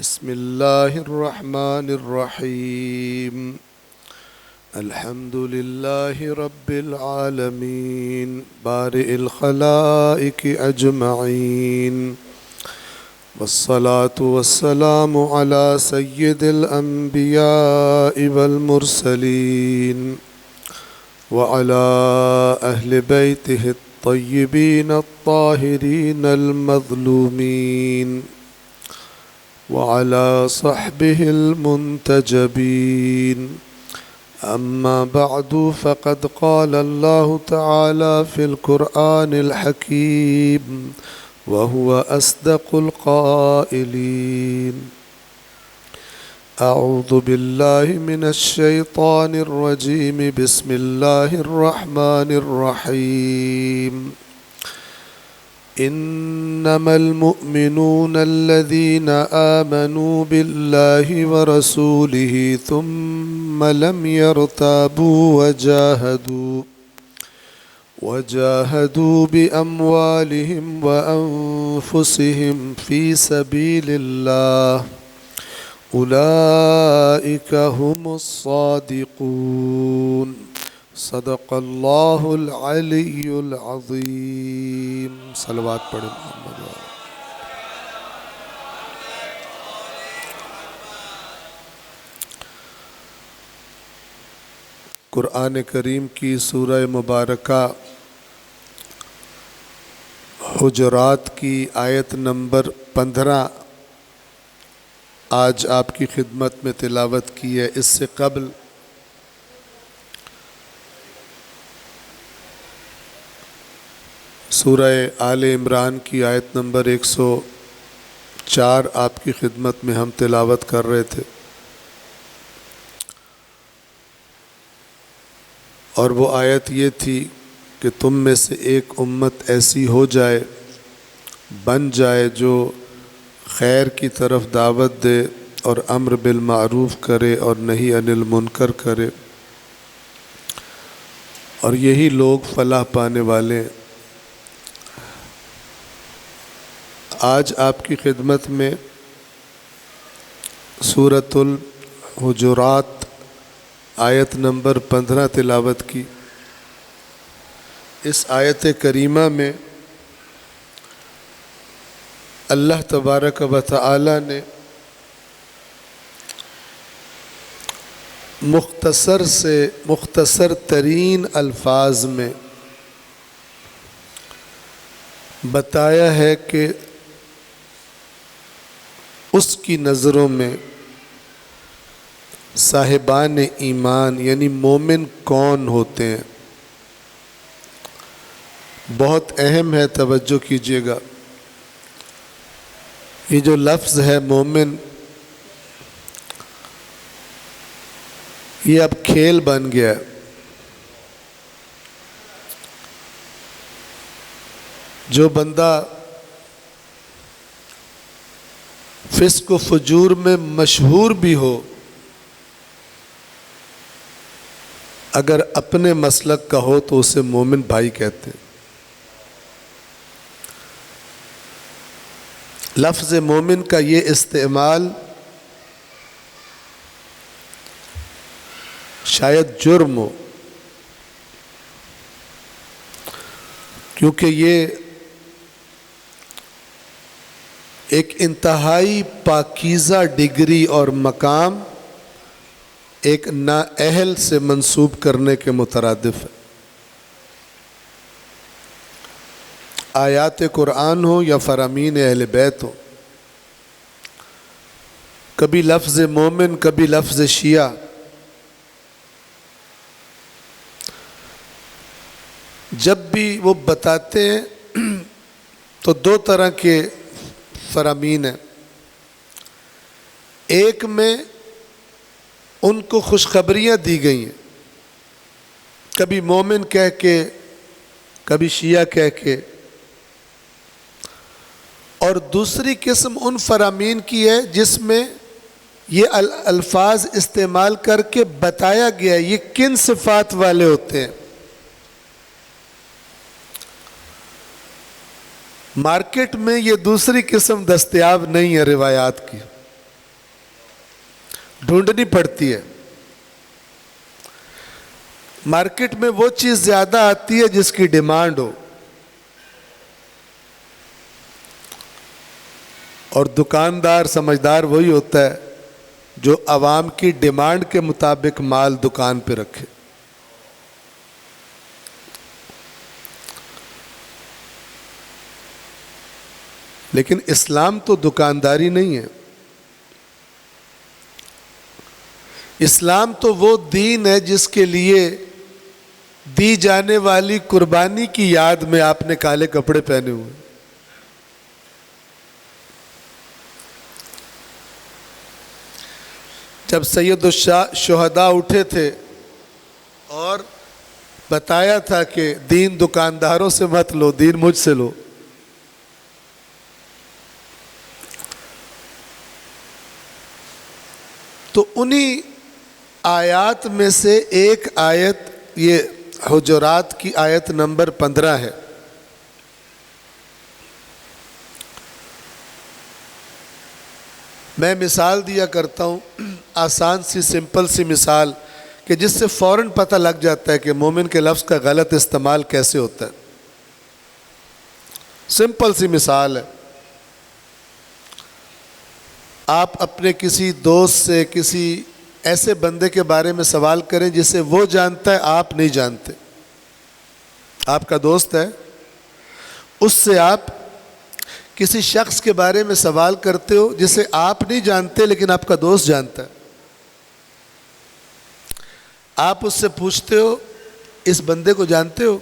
بسم الله الرحمن الرحيم. الحمد لله رب العالمين بارئ الخلائق أجمعين، والصلاة والسلام على سيد الأنبياء والمرسلين وعلى أهل بيته الطيبين الطاهرين المظلومين وعلى صحبه المنتجبين. أما بعد، فقد قال الله تعالى في القرآن الحكيم وهو أصدق القائلين: أعوذ بالله من الشيطان الرجيم. بسم الله الرحمن الرحيم. إنما المؤمنون الذين آمنوا بالله ورسوله ثم لم يرتابوا وجاهدوا بأموالهم وأنفسهم في سبيل الله، أولئك هم الصادقون. صدق اللہ العلی العظیم. صلوات پڑھیں محمد والے. قرآن کریم کی سورہ مبارکہ حجرات کی آیت نمبر 15 آج آپ کی خدمت میں تلاوت کی ہے. اس سے قبل سورہ آل عمران کی آیت نمبر 104 آپ کی خدمت میں ہم تلاوت کر رہے تھے، اور وہ آیت یہ تھی کہ تم میں سے ایک امت ایسی ہو جائے، بن جائے، جو خیر کی طرف دعوت دے اور امر بالمعروف کرے اور نہی عن المنکر کرے، اور یہی لوگ فلاح پانے والے ہیں. آج آپ کی خدمت میں سورۃ الحجرات آیت نمبر 15 تلاوت کی. اس آیت کریمہ میں اللہ تبارک و تعالی نے مختصر ترین الفاظ میں بتایا ہے کہ اس کی نظروں میں صاحبان ایمان یعنی مومن کون ہوتے ہیں. بہت اہم ہے، توجہ کیجیے گا. یہ جو لفظ ہے مومن، یہ اب کھیل بن گیا ہے. جو بندہ فسق و فجور میں مشہور بھی ہو، اگر اپنے مسلک کا ہو تو اسے مومن بھائی کہتے ہیں. لفظ مومن کا یہ استعمال شاید جرم ہو، کیونکہ یہ ایک انتہائی پاکیزہ ڈگری اور مقام ایک نااہل سے منسوب کرنے کے مترادف ہے. آیات قرآن ہو یا فرامین اہل بیت ہو، کبھی لفظ مومن، کبھی لفظ شیعہ، جب بھی وہ بتاتے ہیں تو دو طرح کے فرامین ہیں. ایک میں ان کو خوشخبریاں دی گئی ہیں، کبھی مومن کہہ کے، کبھی شیعہ کہہ کے. اور دوسری قسم ان فرامین کی ہے جس میں یہ الفاظ استعمال کر کے بتایا گیا یہ کن صفات والے ہوتے ہیں. مارکیٹ میں یہ دوسری قسم دستیاب نہیں ہے روایات کی. ڈھونڈنی پڑتی ہے. مارکیٹ میں وہ چیز زیادہ آتی ہے جس کی ڈیمانڈ ہو, اور دکاندار سمجھدار وہی ہوتا ہے جو عوام کی ڈیمانڈ کے مطابق مال دکان پہ رکھے. لیکن اسلام تو دکانداری نہیں ہے. اسلام تو وہ دین ہے جس کے لیے دی جانے والی قربانی کی یاد میں آپ نے کالے کپڑے پہنے ہوئے. جب سید الشہداء اٹھے تھے اور بتایا تھا کہ دین دکانداروں سے مت لو, دین مجھ سے لو, تو انہی آیات میں سے ایک آیت یہ حجرات کی آیت نمبر 15 ہے. میں مثال دیا کرتا ہوں, آسان سی سمپل سی مثال کہ جس سے فوراً پتہ لگ جاتا ہے کہ مومن کے لفظ کا غلط استعمال کیسے ہوتا ہے. سمپل سی مثال ہے, آپ اپنے کسی دوست سے کسی ایسے بندے کے بارے میں سوال کریں جسے وہ جانتا ہے آپ نہیں جانتے. آپ کا دوست ہے, اس سے آپ کسی شخص کے بارے میں سوال کرتے ہو جسے آپ نہیں جانتے لیکن آپ کا دوست جانتا ہے. آپ اس سے پوچھتے ہو اس بندے کو جانتے ہو؟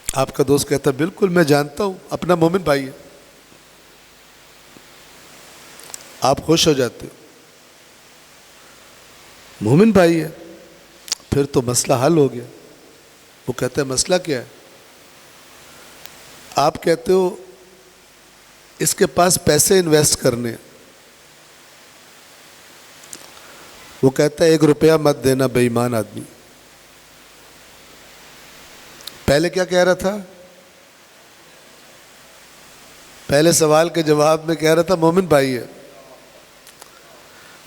آپ کا دوست کہتا ہے بالکل میں جانتا ہوں, اپنا مومن بھائی ہے. آپ خوش ہو جاتے ہو, مومن بھائی ہے, پھر تو مسئلہ حل ہو گیا. وہ کہتا ہے مسئلہ کیا ہے؟ آپ کہتے ہو اس کے پاس پیسے انویسٹ کرنے. وہ کہتا ہے 1 روپیہ مت دینا بے ایمان آدمی. پہلے کیا کہہ رہا تھا؟ پہلے سوال کے جواب میں کہہ رہا تھا مومن بھائی ہے,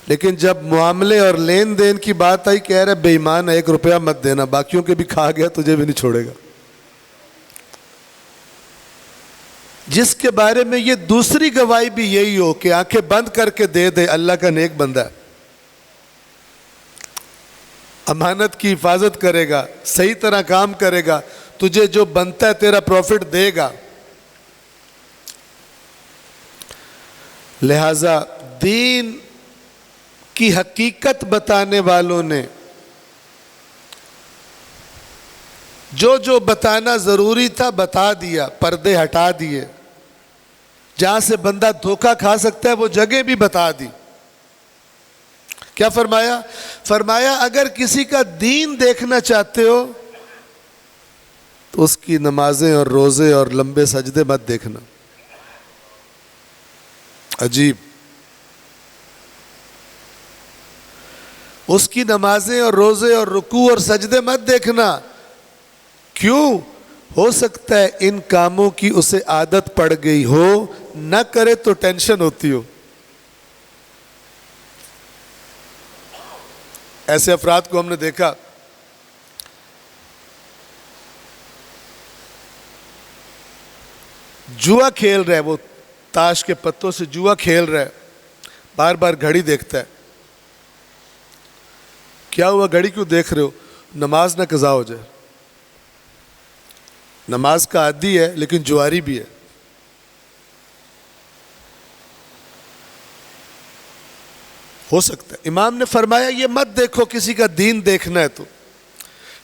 لیکن جب معاملے اور لین دین کی بات آئی کہہ رہا ہے بے ایمان ہے, 1 روپیہ مت دینا, باقیوں کے بھی کھا گیا تجھے بھی نہیں چھوڑے گا. جس کے بارے میں یہ دوسری گواہی بھی یہی ہو کہ آنکھیں بند کر کے دے دے, اللہ کا نیک بندہ ہے, امانت کی حفاظت کرے گا, صحیح طرح کام کرے گا, تجھے جو بنتا ہے تیرا پروفٹ دے گا. لہذا دین کی حقیقت بتانے والوں نے جو جو بتانا ضروری تھا بتا دیا, پردے ہٹا دیے. جہاں سے بندہ دھوکہ کھا سکتا ہے وہ جگہ بھی بتا دی. کیا فرمایا؟ فرمایا اگر کسی کا دین دیکھنا چاہتے ہو تو اس کی نمازیں اور روزے اور لمبے سجدے مت دیکھنا. عجیب, اس کی نمازیں اور روزے اور رکوع اور سجدے مت دیکھنا. کیوں؟ ہو سکتا ہے ان کاموں کی اسے عادت پڑ گئی ہو, نہ کرے تو ٹینشن ہوتی ہو. ایسے افراد کو ہم نے دیکھا, جوا کھیل رہا ہے, وہ تاش کے پتوں سے جوا کھیل رہا ہے, بار بار گھڑی دیکھتا ہے. کیا ہوا گھڑی کیوں دیکھ رہے ہو؟ نماز نہ قضا ہو جائے. نماز کا عادی ہے لیکن جواری بھی ہے. ہو سکتا ہے. امام نے فرمایا یہ مت دیکھو کسی کا دین دیکھنا ہے تو,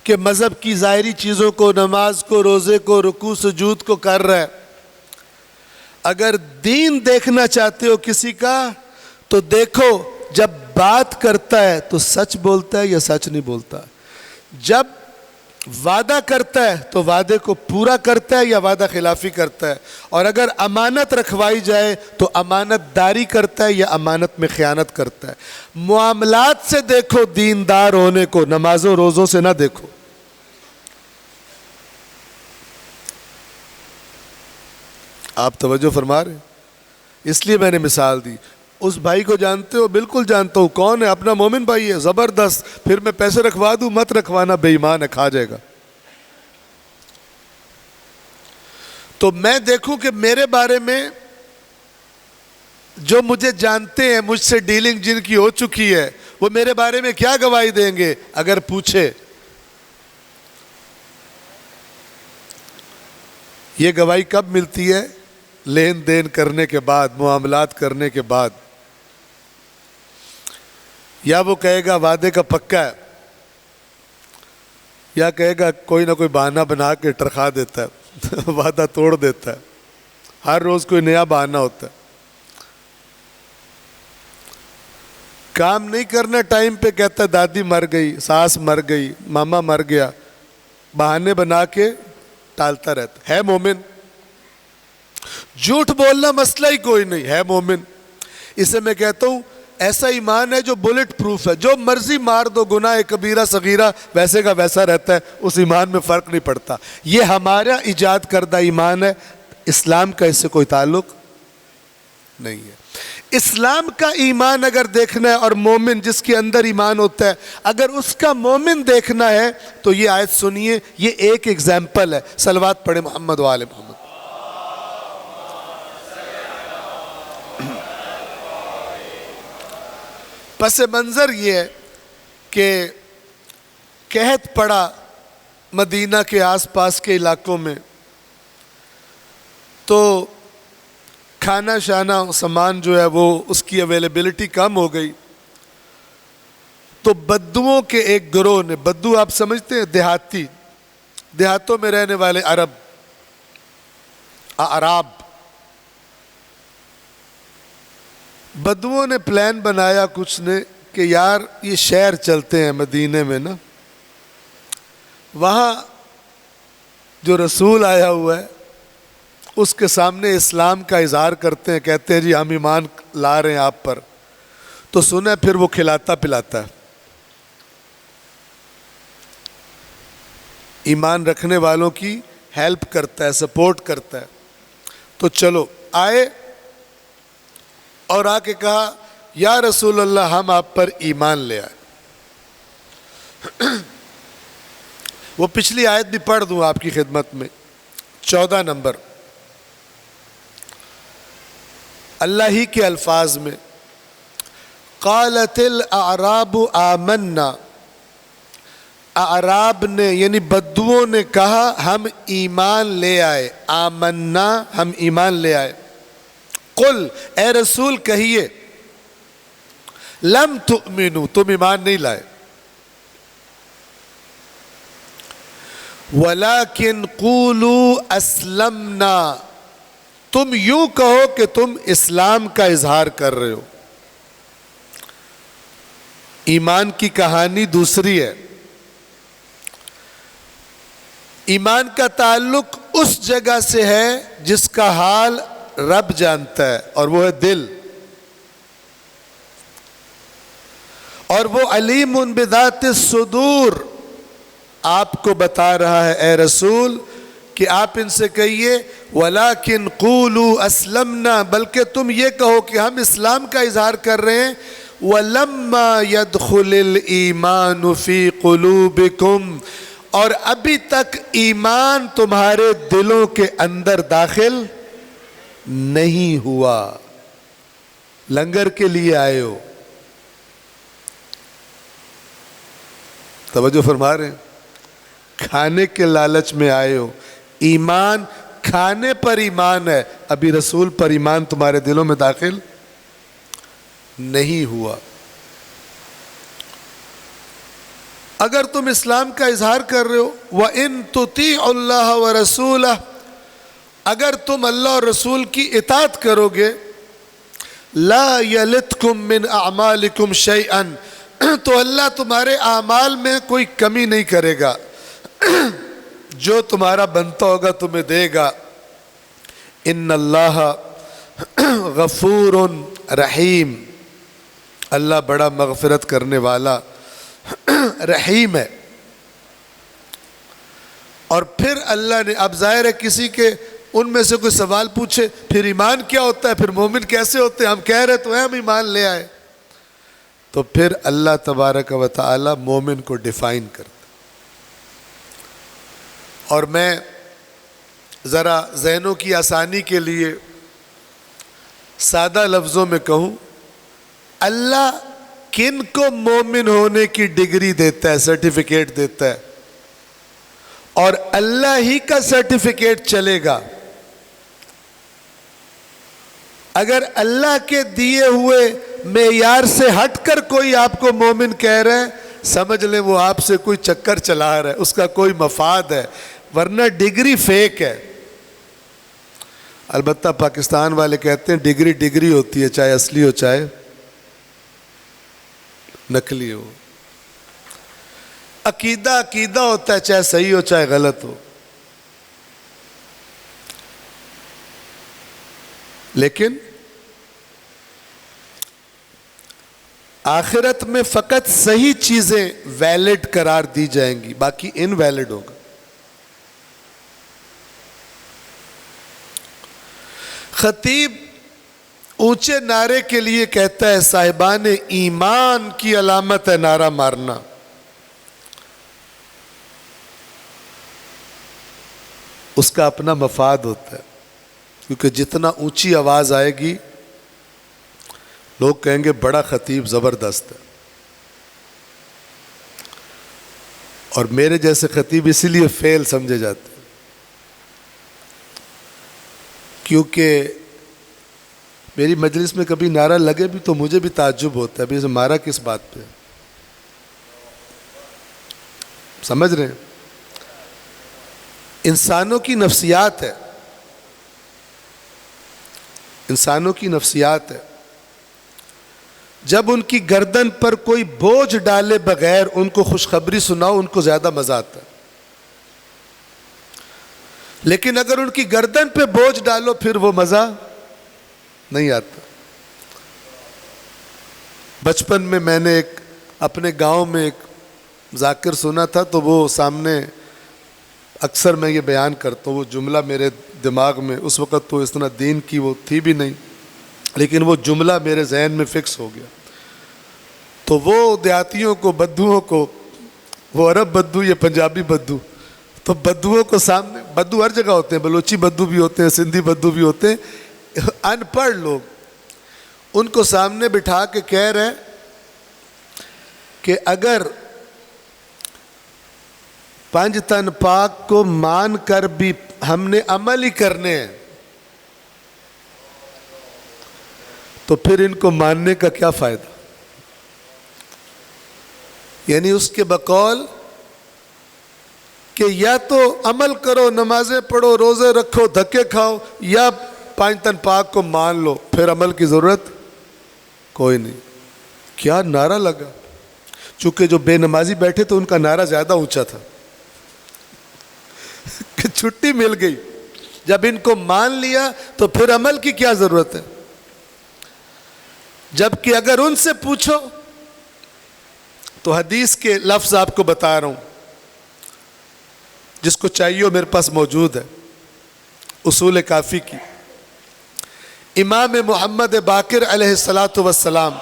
کہ مذہب کی ظاہری چیزوں کو, نماز کو, روزے کو, رکوع سجود کو کر رہا ہے. اگر دین دیکھنا چاہتے ہو کسی کا تو دیکھو جب بات کرتا ہے تو سچ بولتا ہے یا سچ نہیں بولتا. جب وعدہ کرتا ہے تو وعدے کو پورا کرتا ہے یا وعدہ خلافی کرتا ہے. اور اگر امانت رکھوائی جائے تو امانت داری کرتا ہے یا امانت میں خیانت کرتا ہے. معاملات سے دیکھو دیندار ہونے کو, نمازوں روزوں سے نہ دیکھو. آپ توجہ فرما رہے ہیں؟ اس لیے میں نے مثال دی. اس بھائی کو جانتے ہو؟ بالکل جانتا ہوں. کون ہے؟ اپنا مومن بھائی ہے. زبردست. پھر میں پیسے رکھوا دوں؟ مت رکھوانا، بے ایمان ہے، کھا جائے گا. تو میں دیکھوں کہ میرے بارے میں جو مجھے جانتے ہیں، مجھ سے ڈیلنگ جن کی ہو چکی ہے، وہ میرے بارے میں کیا گواہی دیں گے اگر پوچھے. یہ گواہی کب ملتی ہے؟ لین دین کرنے کے بعد، معاملات کرنے کے بعد. یا وہ کہے گا وعدے کا پکا ہے، یا کہے گا کوئی نہ کوئی بہانہ بنا کے ٹرخا دیتا ہے وعدہ توڑ دیتا ہے. ہر روز کوئی نیا بہانہ ہوتا ہے. کام نہیں کرنا ٹائم پہ کہتا ہے دادی مر گئی، ساس مر گئی، ماما مر گیا. بہانے بنا کے ٹالتا رہتا ہے مومن. جھوٹ بولنا مسئلہ ہی کوئی نہیں ہے مومن. اسے میں کہتا ہوں ایسا ایمان ہے جو بلٹ پروف ہے. جو مرضی مار دو، گناہ کبیرہ صغیرہ ویسے کا ویسا رہتا ہے. اس ایمان میں فرق نہیں پڑتا. یہ ہمارا ایجاد کردہ ایمان ہے. اسلام کا اس سے کوئی تعلق نہیں ہے. اسلام کا ایمان اگر دیکھنا ہے اور مومن جس کے اندر ایمان ہوتا ہے، اگر اس کا مومن دیکھنا ہے تو یہ آیت سنیے. یہ ایک ایگزامپل ہے. صلوات پڑھے محمد و آل محمد. پس منظر یہ ہے کہ قحط پڑا مدینہ کے آس پاس کے علاقوں میں، تو کھانا شانا سامان جو ہے وہ اس کی اویلیبلٹی کم ہو گئی. تو بدوؤں کے ایک گروہ نے، بدو آپ سمجھتے ہیں دیہاتی، دیہاتوں میں رہنے والے عرب، اعراب، بدوؤں نے پلان بنایا کچھ نے کہ یار یہ شہر چلتے ہیں مدینے میں نا، وہاں جو رسول آیا ہوا ہے اس کے سامنے اسلام کا اظہار کرتے ہیں. کہتے ہیں جی ہم ایمان لا رہے ہیں آپ پر. تو سنیں پھر وہ کھلاتا پلاتا ہے، ایمان رکھنے والوں کی ہیلپ کرتا ہے، سپورٹ کرتا ہے. تو چلو آئے اور آ کے کہا یا رسول اللہ ہم آپ پر ایمان لے آئے. وہ پچھلی آیت بھی پڑھ دوں آپ کی خدمت میں، 14 نمبر. اللہ ہی کے الفاظ میں، قالت الاعراب آمنا، اعراب نے یعنی بدوؤں نے کہا ہم ایمان لے آئے. آمنا، ہم ایمان لے آئے. قل، اے رسول کہیے، لم تؤمنوا، تم ایمان نہیں لائے. ولیکن قولوا اسلمنا، تم یوں کہو کہ تم اسلام کا اظہار کر رہے ہو. ایمان کی کہانی دوسری ہے. ایمان کا تعلق اس جگہ سے ہے جس کا حال رب جانتا ہے، اور وہ ہے دل. اور وہ علیم بذات الصدور آپ کو بتا رہا ہے اے رسول کہ آپ ان سے کہیے ولیکن قولوا اسلمنا، بلکہ تم یہ کہو کہ ہم اسلام کا اظہار کر رہے ہیں. ولما يدخل الایمان فی قلوبکم، اور ابھی تک ایمان تمہارے دلوں کے اندر داخل نہیں ہوا. لنگر کے لیے آئے ہو، توجہ فرما رہے ہیں، کھانے کے لالچ میں آئے ہو. ایمان کھانے پر ایمان ہے، ابھی رسول پر ایمان تمہارے دلوں میں داخل نہیں ہوا. اگر تم اسلام کا اظہار کر رہے ہو، وَإِن تُطِيعُوا اللَّهَ وَرَسُولَهُ، اگر تم اللہ اور رسول کی اطاعت کرو گے، لا یلتکم من اعمالکم شیئا، تو اللہ تمہارے اعمال میں کوئی کمی نہیں کرے گا، جو تمہارا بنتا ہوگا تمہیں دے گا. ان اللہ غفور رحیم، اللہ بڑا مغفرت کرنے والا رحیم ہے. اور پھر اللہ نے، اب ظاہر ہے کسی کے ان میں سے کوئی سوال پوچھے پھر ایمان کیا ہوتا ہے، پھر مومن کیسے ہوتے ہیں، ہم کہہ رہے تو ہیں ہم ایمان لے آئے، تو پھر اللہ تبارک و تعالی مومن کو ڈیفائن کرتا۔ اور میں ذرا ذہنوں کی آسانی کے لیے سادہ لفظوں میں کہوں، اللہ کن کو مومن ہونے کی ڈگری دیتا ہے، سرٹیفکیٹ دیتا ہے، اور اللہ ہی کا سرٹیفکیٹ چلے گا۔ اگر اللہ کے دیے ہوئے معیار سے ہٹ کر کوئی آپ کو مومن کہہ رہا ہے، سمجھ لیں وہ آپ سے کوئی چکر چلا رہا ہے، اس کا کوئی مفاد ہے، ورنہ ڈگری فیک ہے۔ البتہ پاکستان والے کہتے ہیں ڈگری ڈگری ہوتی ہے، چاہے اصلی ہو چاہے نقلی ہو، عقیدہ عقیدہ ہوتا ہے، چاہے صحیح ہو چاہے غلط ہو، لیکن آخرت میں فقط صحیح چیزیں ویلڈ قرار دی جائیں گی، باقی انویلڈ ہوگا۔ خطیب اونچے نعرے کے لیے کہتا ہے صاحبان ایمان کی علامت ہے نعرہ مارنا، اس کا اپنا مفاد ہوتا ہے، کیونکہ جتنا اونچی آواز آئے گی لوگ کہیں گے بڑا خطیب زبردست ہے، اور میرے جیسے خطیب اسی لیے فیل سمجھے جاتے ہیں کیونکہ میری مجلس میں کبھی نعرہ لگے بھی تو مجھے بھی تعجب ہوتا ہے، ابھی اسے مارا کس بات پہ، سمجھ رہے ہیں؟ انسانوں کی نفسیات ہے، انسانوں کی نفسیات ہے، جب ان کی گردن پر کوئی بوجھ ڈالے بغیر ان کو خوشخبری سناؤ ان کو زیادہ مزہ آتا ہے، لیکن اگر ان کی گردن پہ بوجھ ڈالو پھر وہ مزہ نہیں آتا۔ بچپن میں نے ایک اپنے گاؤں میں ایک ذاکر سنا تھا، تو وہ سامنے اکثر میں یہ بیان کرتا ہوں، وہ جملہ میرے دماغ میں اس وقت تو اتنا دین کی وہ تھی بھی نہیں، لیکن وہ جملہ میرے ذہن میں فکس ہو گیا۔ تو وہ دیہاتیوں کو، بدوؤں کو، وہ عرب بدو یہ پنجابی بدو، تو بدوؤں کو سامنے، بدو ہر جگہ ہوتے ہیں، بلوچی بدو بھی ہوتے ہیں، سندھی بدو بھی ہوتے ہیں، ان پڑھ لوگ، ان کو سامنے بٹھا کے کہہ رہے ہیں کہ اگر پنج تن پاک کو مان کر بھی ہم نے عمل ہی کرنے ہیں تو پھر ان کو ماننے کا کیا فائدہ؟ یعنی اس کے بقول کہ یا تو عمل کرو، نمازیں پڑھو، روزے رکھو، دھکے کھاؤ، یا پانچ تن پاک کو مان لو، پھر عمل کی ضرورت کوئی نہیں۔ کیا نعرہ لگا! چونکہ جو بے نمازی بیٹھے تو ان کا نعرہ زیادہ اونچا تھا کہ چھٹی مل گئی، جب ان کو مان لیا تو پھر عمل کی کیا ضرورت ہے؟ جبکہ اگر ان سے پوچھو تو حدیث کے لفظ آپ کو بتا رہا ہوں، جس کو چاہیے میرے پاس موجود ہے، اصول کافی کی، امام محمد باقر علیہ الصلاۃ والسلام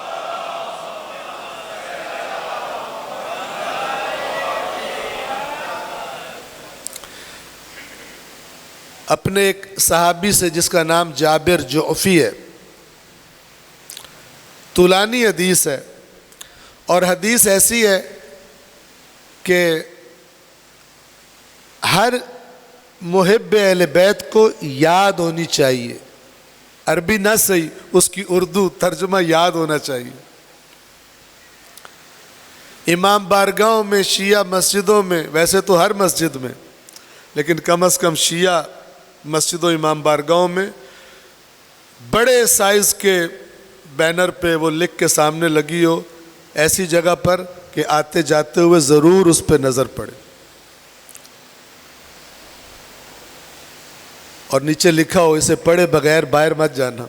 اپنے ایک صحابی سے جس کا نام جابر جعفی ہے، طولانی حدیث ہے، اور حدیث ایسی ہے کہ ہر محب اہل بیت کو یاد ہونی چاہیے، عربی نہ صحیح اس کی اردو ترجمہ یاد ہونا چاہیے۔ امام بارگاہوں میں، شیعہ مسجدوں میں، ویسے تو ہر مسجد میں، لیکن کم از کم شیعہ مسجد و امام بارگاہوں میں بڑے سائز کے بینر پہ وہ لکھ کے سامنے لگی ہو، ایسی جگہ پر کہ آتے جاتے ہوئے ضرور اس پہ نظر پڑے، اور نیچے لکھا ہو اسے پڑھے بغیر باہر مت جانا۔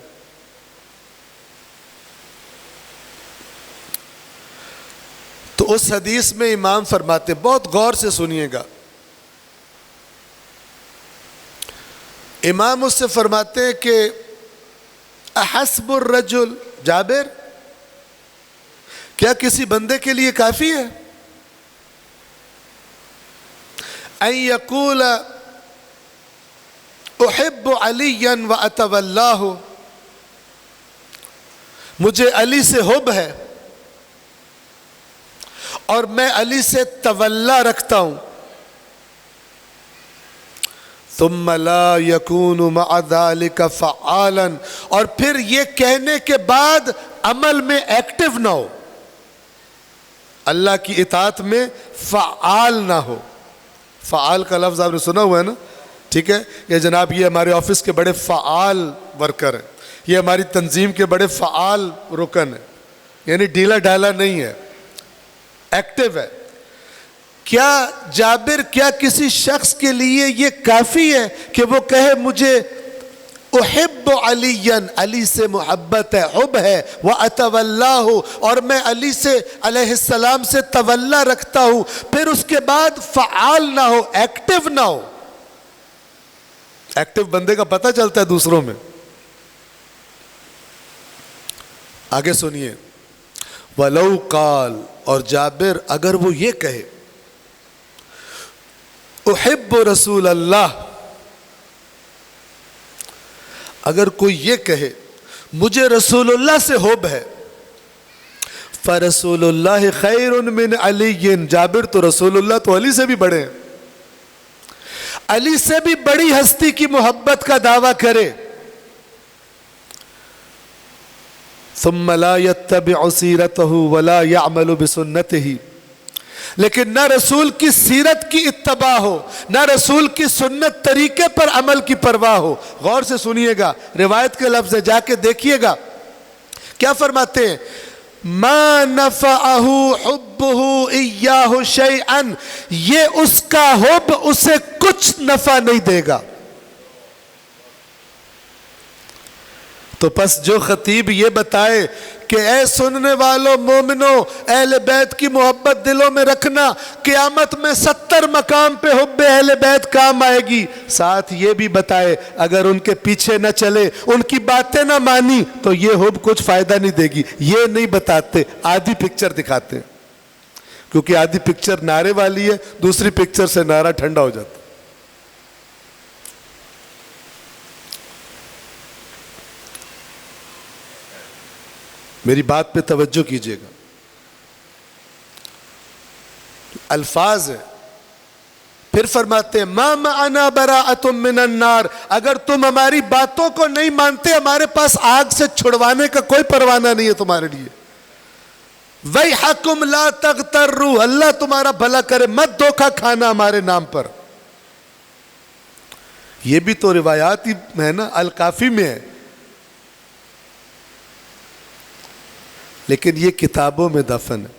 تو اس حدیث میں امام فرماتے، بہت غور سے سنیے گا، امام اس سے فرماتے ہیں کہ احسب الرجل، جابر کیا کسی بندے کے لیے کافی ہے ان یقول احب علیا واتولاہ، مجھے علی سے حب ہے اور میں علی سے تولا رکھتا ہوں، ثم لا يكون مع ذلك فعالا، اور پھر یہ کہنے کے بعد عمل میں ایکٹیو نہ ہو، اللہ کی اطاعت میں فعال نہ ہو۔ فعال کا لفظ آپ نے سنا ہوا ہے نا، ٹھیک ہے، یہ جناب یہ ہمارے آفس کے بڑے فعال ورکر ہیں، یہ ہماری تنظیم کے بڑے فعال رکن ہیں، یعنی ڈھیلا ڈھالا نہیں ہے، ایکٹیو ہے۔ کیا جابر، کیا کسی شخص کے لیے یہ کافی ہے کہ وہ کہے مجھے احب علیًا، علی سے محبت ہے، حب ہے، واتولاہ، اور میں علی سے علیہ السلام سے تولا رکھتا ہوں، پھر اس کے بعد فعال نہ ہو، ایکٹیو نہ ہو؟ ایکٹیو بندے کا پتہ چلتا ہے دوسروں میں۔ آگے سنیے، وَلَوْ قَالَ، اور جابر اگر وہ یہ کہے احب رسول اللہ، اگر کوئی یہ کہے مجھے رسول اللہ سے حب ہے، فَرَسُولُ اللَّهِ خَيْرٌ مِّنْ عَلِيٍّ، جابر تو رسول اللہ تو علی سے بھی بڑے ہیں، علی سے بھی بڑی ہستی کی محبت کا دعویٰ کرے، ثم لا يتبع سیرته ولا يعمل بسنته، لیکن نہ رسول کی سیرت کی اتباع ہو، نہ رسول کی سنت طریقے پر عمل کی پرواہ ہو۔ غور سے سنیے گا، روایت کے لفظ ہے، جا کے دیکھیے گا کیا فرماتے ہیں، ما نفعہ حبہ ایاہ شیئا، یہ اس کا حب اسے کچھ نفع نہیں دے گا۔ تو پس جو خطیب یہ بتائے کہ اے سننے والوں مومنوں، اہل بیت کی محبت دلوں میں رکھنا، قیامت میں 70 مقام پہ حب اہل بیت کام آئے گی، ساتھ یہ بھی بتائے اگر ان کے پیچھے نہ چلے، ان کی باتیں نہ مانی تو یہ حب کچھ فائدہ نہیں دے گی، یہ نہیں بتاتے، آدھی پکچر دکھاتے ہیں، کیونکہ آدھی پکچر نعرے والی ہے، دوسری پکچر سے نعرہ ٹھنڈا ہو جاتا ہے۔ میری بات پہ توجہ کیجیے گا، الفاظ ہے، پھر فرماتے ہیں ما معنا براءۃ من النار، اگر تم ہماری باتوں کو نہیں مانتے، ہمارے پاس آگ سے چھڑوانے کا کوئی پروانہ نہیں ہے تمہارے لیے۔ ویحکم لا تغتروا، اللہ تمہارا بھلا کرے، مت دھوکہ کھانا ہمارے نام پر۔ یہ بھی تو روایات ہی ہے نا، الکافی میں ہے، لیکن یہ کتابوں میں دفن ہے،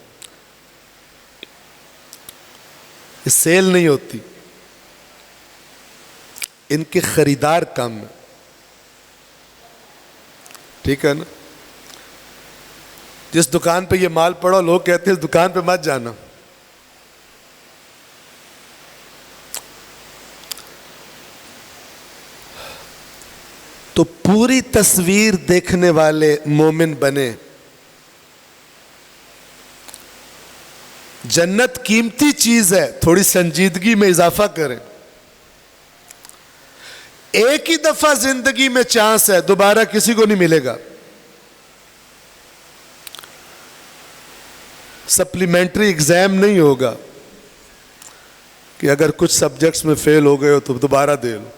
یہ سیل نہیں ہوتی، ان کے خریدار کم ہے، ٹھیک ہے نا؟ جس دکان پہ یہ مال پڑا لوگ کہتے ہیں اس دکان پہ مت جانا، تو پوری تصویر دیکھنے والے مومن بنے۔ جنت قیمتی چیز ہے، تھوڑی سنجیدگی میں اضافہ کریں، ایک ہی دفعہ زندگی میں چانس ہے، دوبارہ کسی کو نہیں ملے گا، سپلیمنٹری ایگزام نہیں ہوگا کہ اگر کچھ سبجیکٹس میں فیل ہو گئے ہو تو دوبارہ دے لو۔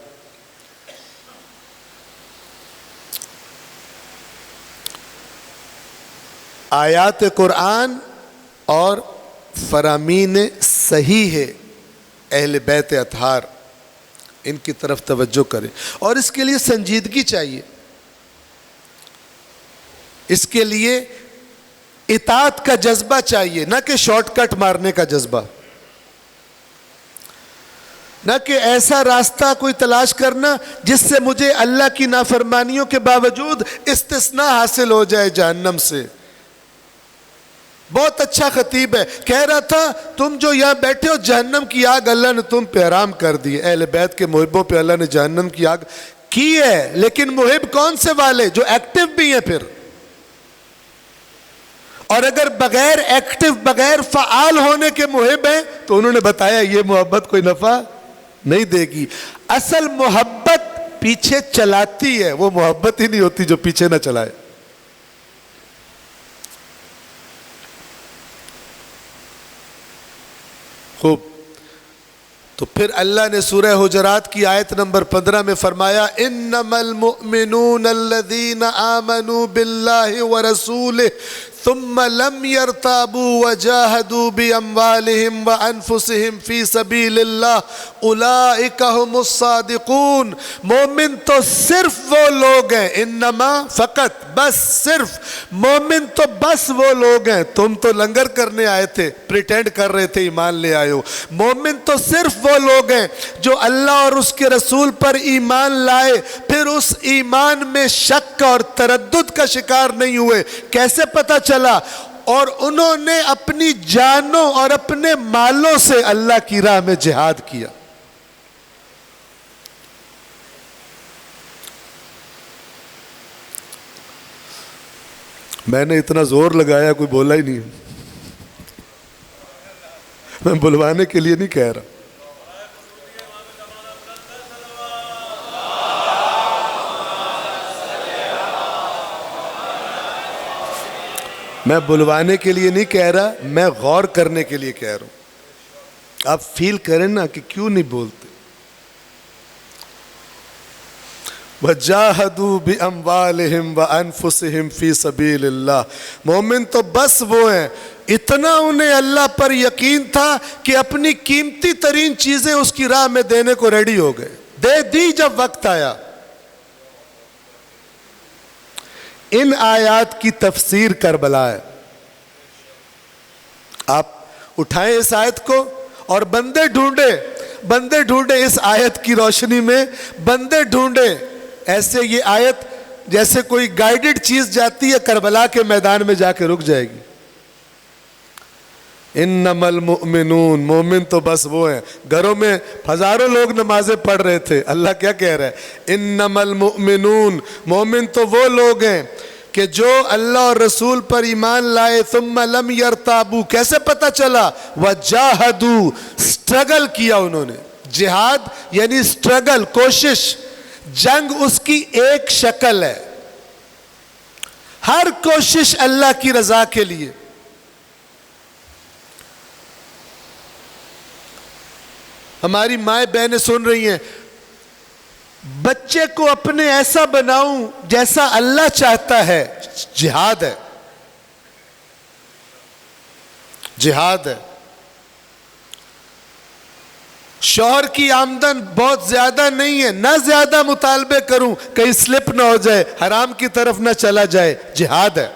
آیات قرآن اور فرامین صحیح ہے اہل بیت اطہار، ان کی طرف توجہ کریں، اور اس کے لیے سنجیدگی چاہیے، اس کے لیے اطاعت کا جذبہ چاہیے، نہ کہ شارٹ کٹ مارنے کا جذبہ، نہ کہ ایسا راستہ کوئی تلاش کرنا جس سے مجھے اللہ کی نافرمانیوں کے باوجود استثناء حاصل ہو جائے جہنم سے۔ بہت اچھا خطیب ہے، کہہ رہا تھا تم جو یہاں بیٹھے ہو جہنم کی آگ اللہ نے تم پہ حرام کر دی، اہل بیت کے محبوں پہ اللہ نے جہنم کی آگ کی ہے، لیکن محب کون سے والے؟ جو ایکٹیو بھی ہیں پھر. اور اگر بغیر ایکٹیو، بغیر فعال ہونے کے محب ہیں تو انہوں نے بتایا یہ محبت کوئی نفع نہیں دے گی. اصل محبت پیچھے چلاتی ہے، وہ محبت ہی نہیں ہوتی جو پیچھے نہ چلائے. خوب. تو پھر اللہ نے سورہ حجرات کی آیت نمبر 15 میں فرمایا انما المؤمنون الذین آمنوا باللہ ورسولہ ثم لم يرتابوا وجاهدوا باموالهم وانفسهم في سبيل الله اولئک هم الصادقون. مومن تو صرف وہ لوگ ہیں، انما فقط بس صرف مومن تو بس وہ لوگ ہیں. تم تو لنگر کرنے آئے تھے، پریٹینڈ کر رہے تھے ایمان لے آئے ہو. مومن تو صرف وہ لوگ ہیں جو اللہ اور اس کے رسول پر ایمان لائے، پھر اس ایمان میں شک اور تردد کا شکار نہیں ہوئے. کیسے پتہ چلا؟ اور انہوں نے اپنی جانوں اور اپنے مالوں سے اللہ کی راہ میں جہاد کیا. میں نے اتنا زور لگایا کوئی بولا ہی نہیں. میں بلوانے کے لیے نہیں کہہ رہا. میں بلوانے کے لیے نہیں کہہ رہا، میں غور کرنے کے لیے کہہ رہا ہوں. آپ فیل کریں نا کہ کیوں نہیں بولتے. وَجَاهَدُوا بِأَمْوَالِهِمْ وَأَنفُسِهِمْ فِي سَبِيلِ اللَّهِ. مومن تو بس وہ ہیں، اتنا انہیں اللہ پر یقین تھا کہ اپنی قیمتی ترین چیزیں اس کی راہ میں دینے کو ریڈی ہو گئے. دے دی جب وقت آیا. ان آیات کی تفسیر کربلا ہے. آپ اٹھائیں اس آیت کو اور بندے ڈھونڈے اس آیت کی روشنی میں. بندے ڈھونڈے ایسے یہ آیت جیسے کوئی گائیڈڈ چیز جاتی ہے کربلا کے میدان میں جا کے رک جائے گی. انما المؤمنون، مومن تو بس وہ ہیں. گھروں میں ہزاروں لوگ نمازیں پڑھ رہے تھے، اللہ کیا کہہ رہا ہے؟ انما المؤمنون، مومن تو وہ لوگ ہیں کہ جو اللہ اور رسول پر ایمان لائے. ثم لم يرتابوا، کیسے پتہ چلا؟ وجاہدوا، سٹرگل کیا انہوں نے. جہاد یعنی سٹرگل، کوشش. جنگ اس کی ایک شکل ہے. ہر کوشش اللہ کی رضا کے لیے. ہماری مائیں بہنیں سن رہی ہیں، بچے کو اپنے ایسا بناؤں جیسا اللہ چاہتا ہے. جہاد ہے، جہاد ہے. شوہر کی آمدن بہت زیادہ نہیں ہے، نہ زیادہ مطالبے کروں کہیں سلپ نہ ہو جائے، حرام کی طرف نہ چلا جائے. جہاد ہے.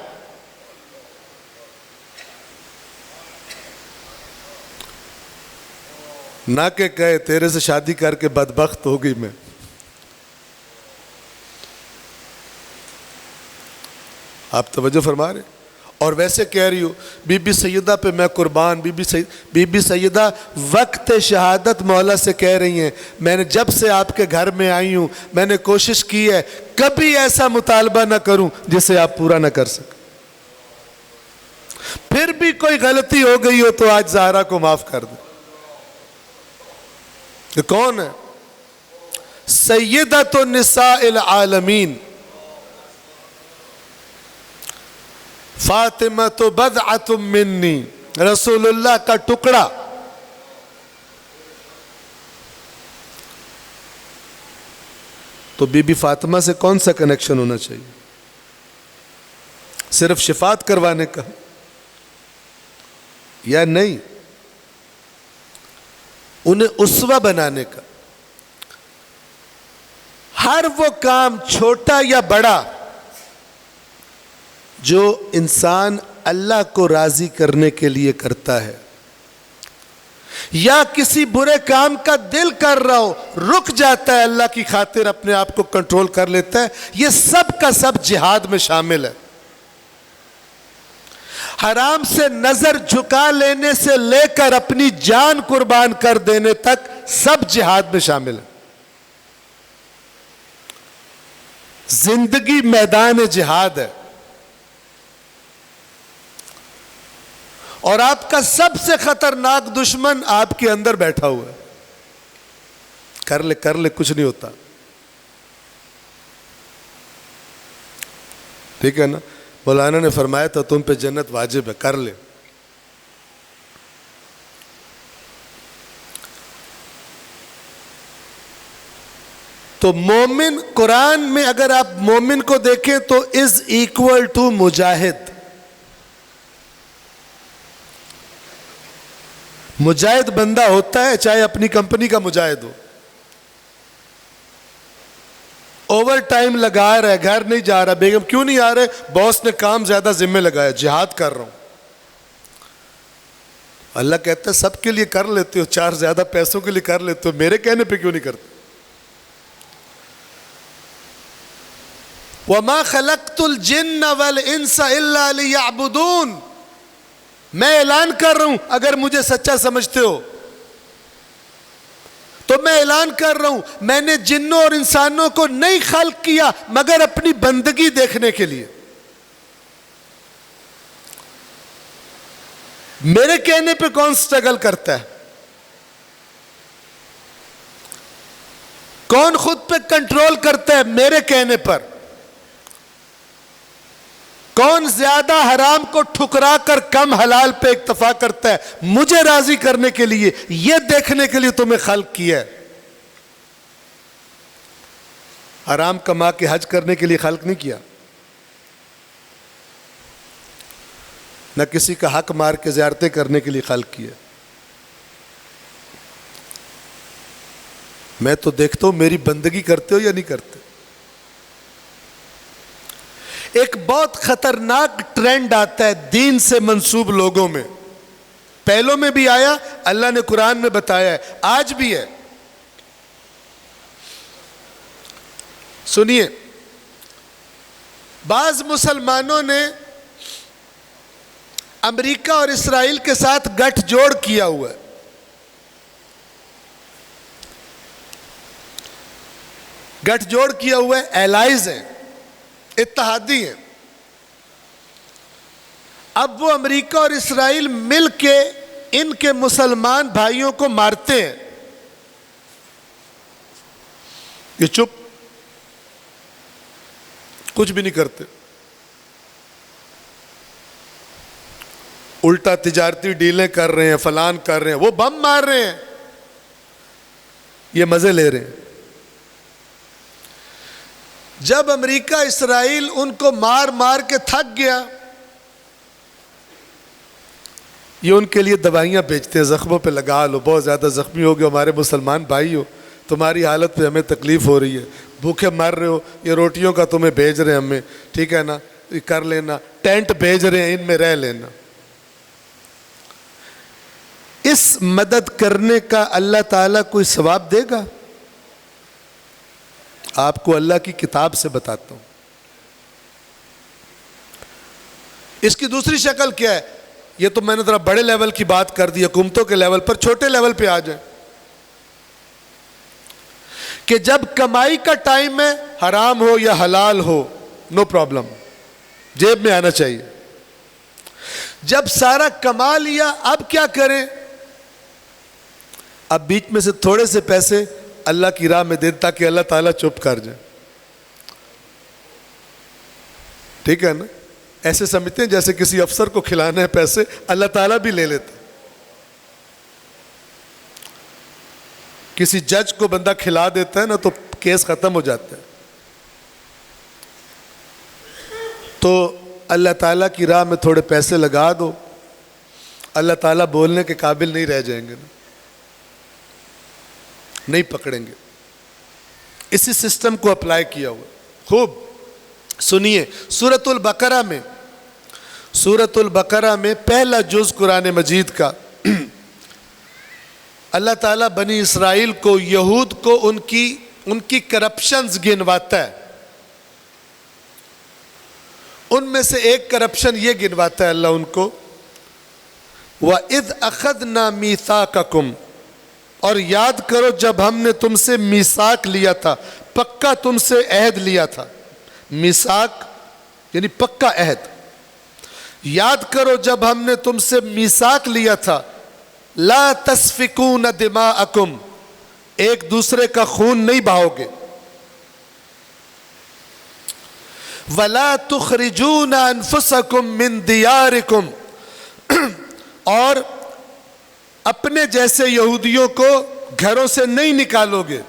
نہ کہ کہے تیرے سے شادی کر کے بدبخت ہو گئی میں. آپ توجہ فرما رہے؟ اور ویسے کہہ رہی ہو بی بی سیدہ پہ میں قربان. بی بی سیدہ وقت شہادت مولا سے کہہ رہی ہیں میں نے جب سے آپ کے گھر میں آئی ہوں میں نے کوشش کی ہے کبھی ایسا مطالبہ نہ کروں جسے آپ پورا نہ کر سکیں. پھر بھی کوئی غلطی ہو گئی ہو تو آج زہرا کو معاف کر دیں. یہ کون ہے؟ سیدۃ النساء العالمین فاطمہ بضعۃ منی، رسول اللہ کا ٹکڑا. تو بی بی فاطمہ سے کون سا کنیکشن ہونا چاہیے؟ صرف شفاعت کروانے کا یا نہیں، انہیں اسوہ بنانے کا. ہر وہ کام چھوٹا یا بڑا جو انسان اللہ کو راضی کرنے کے لیے کرتا ہے یا کسی برے کام کا دل کر رہا ہو رک جاتا ہے اللہ کی خاطر اپنے آپ کو کنٹرول کر لیتا ہے، یہ سب کا سب جہاد میں شامل ہے. حرام سے نظر جھکا لینے سے لے کر اپنی جان قربان کر دینے تک سب جہاد میں شامل ہے. زندگی میدان جہاد ہے، اور آپ کا سب سے خطرناک دشمن آپ کے اندر بیٹھا ہوا ہے. کر لے کچھ نہیں ہوتا. ٹھیک ہے نا؟ مولانا نے فرمایا تھا تم پہ جنت واجب ہے، کر لے. تو مومن، قرآن میں اگر آپ مومن کو دیکھیں تو از ایکول ٹو مجاہد. مجاہد بندہ ہوتا ہے چاہے اپنی کمپنی کا مجاہد ہو، اوور ٹائم لگا رہا ہے، گھر نہیں جا رہا. بیگم کیوں نہیں آ رہے؟ باس نے کام زیادہ ذمہ لگایا، جہاد کر رہا ہوں. اللہ کہتا ہے سب کے لیے کر لیتے ہو، 4 زیادہ پیسوں کے لیے کر لیتے ہو، میرے کہنے پہ کیوں نہیں کرتے؟ وَمَا خَلَقْتُ الْجِنَّ وَالْإِنسَ إِلَّا لِيَعْبُدُونَ. میں اعلان کر رہا ہوں، اگر مجھے سچا سمجھتے ہو تو میں اعلان کر رہا ہوں، میں نے جنوں اور انسانوں کو نہیں خلق کیا مگر اپنی بندگی دیکھنے کے لیے. میرے کہنے پہ کون سٹرگل کرتا ہے؟ کون خود پہ کنٹرول کرتا ہے میرے کہنے پر؟ کون زیادہ حرام کو ٹھکرا کر کم حلال پہ اکتفا کرتا ہے مجھے راضی کرنے کے لیے؟ یہ دیکھنے کے لیے تمہیں خلق کیا ہے. حرام کما کے حج کرنے کے لیے خلق نہیں کیا، نہ کسی کا حق مار کے زیارتیں کرنے کے لیے خلق کیا. میں تو دیکھتا ہوں میری بندگی کرتے ہو یا نہیں کرتے. ایک بہت خطرناک ٹرینڈ آتا ہے دین سے منسوب لوگوں میں، پہلوں میں بھی آیا، اللہ نے قرآن میں بتایا ہے، آج بھی ہے. سنیے، بعض مسلمانوں نے امریکہ اور اسرائیل کے ساتھ گٹھ جوڑ کیا ہوا ہے. گٹھ جوڑ کیا ہوا ہے، ایلائز ہیں، اتحادی ہیں. اب وہ امریکہ اور اسرائیل مل کے ان کے مسلمان بھائیوں کو مارتے ہیں. یہ چپ، کچھ بھی نہیں کرتے، الٹا تجارتی ڈیلیں کر رہے ہیں، فلان کر رہے ہیں، وہ بم مار رہے ہیں، یہ مزے لے رہے ہیں. جب امریکہ اسرائیل ان کو مار مار کے تھک گیا، یہ ان کے لیے دوائیاں بیچتے ہیں، زخموں پہ لگا لو، بہت زیادہ زخمی ہو گئے ہمارے مسلمان بھائی ہو، تمہاری حالت پہ ہمیں تکلیف ہو رہی ہے، بھوکے مر رہے ہو، یہ روٹیوں کا تمہیں بھیج رہے ہیں ہمیں، ٹھیک ہے نا، کر لینا، ٹینٹ بھیج رہے ہیں، ان میں رہ لینا. اس مدد کرنے کا اللہ تعالیٰ کوئی ثواب دے گا؟ آپ کو اللہ کی کتاب سے بتاتا ہوں. اس کی دوسری شکل کیا ہے؟ یہ تو میں نے ذرا بڑے لیول کی بات کر دی، حکومتوں کے لیول پر. چھوٹے لیول پہ آ جائیں کہ جب کمائی کا ٹائم ہے، حرام ہو یا حلال ہو، نو پرابلم، جیب میں آنا چاہیے. جب سارا کما لیا، اب کیا کریں؟ اب بیچ میں سے تھوڑے سے پیسے اللہ کی راہ میں دے تاکہ اللہ تعالیٰ چپ کر جائے. ٹھیک ہے نا؟ ایسے سمجھتے ہیں جیسے کسی افسر کو کھلانا ہے پیسے، اللہ تعالیٰ بھی لے لیتا. کسی جج کو بندہ کھلا دیتا ہے نا تو کیس ختم ہو جاتا ہے. تو اللہ تعالیٰ کی راہ میں تھوڑے پیسے لگا دو، اللہ تعالیٰ بولنے کے قابل نہیں رہ جائیں گے نا، نہیں پکڑیں گے. اسی سسٹم کو اپلائی کیا ہوا. خوب سنیے، سورۃ البقرہ میں پہلا جز قرآن مجید کا اللہ تعالیٰ بنی اسرائیل کو، یہود کو ان کی کرپشنز گنواتا ہے. ان میں سے ایک کرپشن یہ گنواتا ہے اللہ ان کو، وَإِذْ أَخَذْنَا مِيثَاقَكُمْ، اور یاد کرو جب ہم نے تم سے میثاق لیا تھا، پکا تم سے عہد لیا تھا. میثاق یعنی پکا عہد. یاد کرو جب ہم نے تم سے میثاق لیا تھا, لا تسفکون دماءکم, ایک دوسرے کا خون نہیں بہاؤ گے, ولا تخرجون انفسکم من دیارکم, اور اپنے جیسے یہودیوں کو گھروں سے نہیں نکالو گے,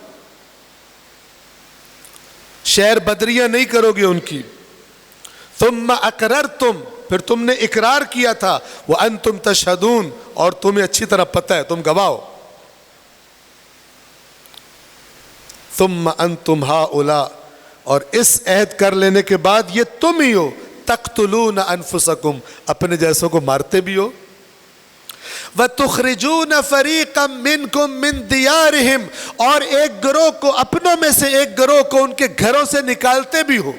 شہر بدریاں نہیں کرو گے ان کی. ثم اقررتم, پھر تم نے اقرار کیا تھا, وانتم تشہدون, اور تمہیں اچھی طرح پتہ ہے, تم گواہ ہو. ثم انتم ہؤلاء, اور اس عہد کر لینے کے بعد یہ تم ہی ہو, تقتلون انفسکم, اپنے جیسوں کو مارتے بھی ہو, وَتُخْرِجُونَ فَرِيقًا مِّنْكُمْ مِّن دِيَارِهِمْ, اور ایک گروہ کو, اپنوں میں سے ایک گروہ کو ان کے گھروں سے نکالتے بھی ہو.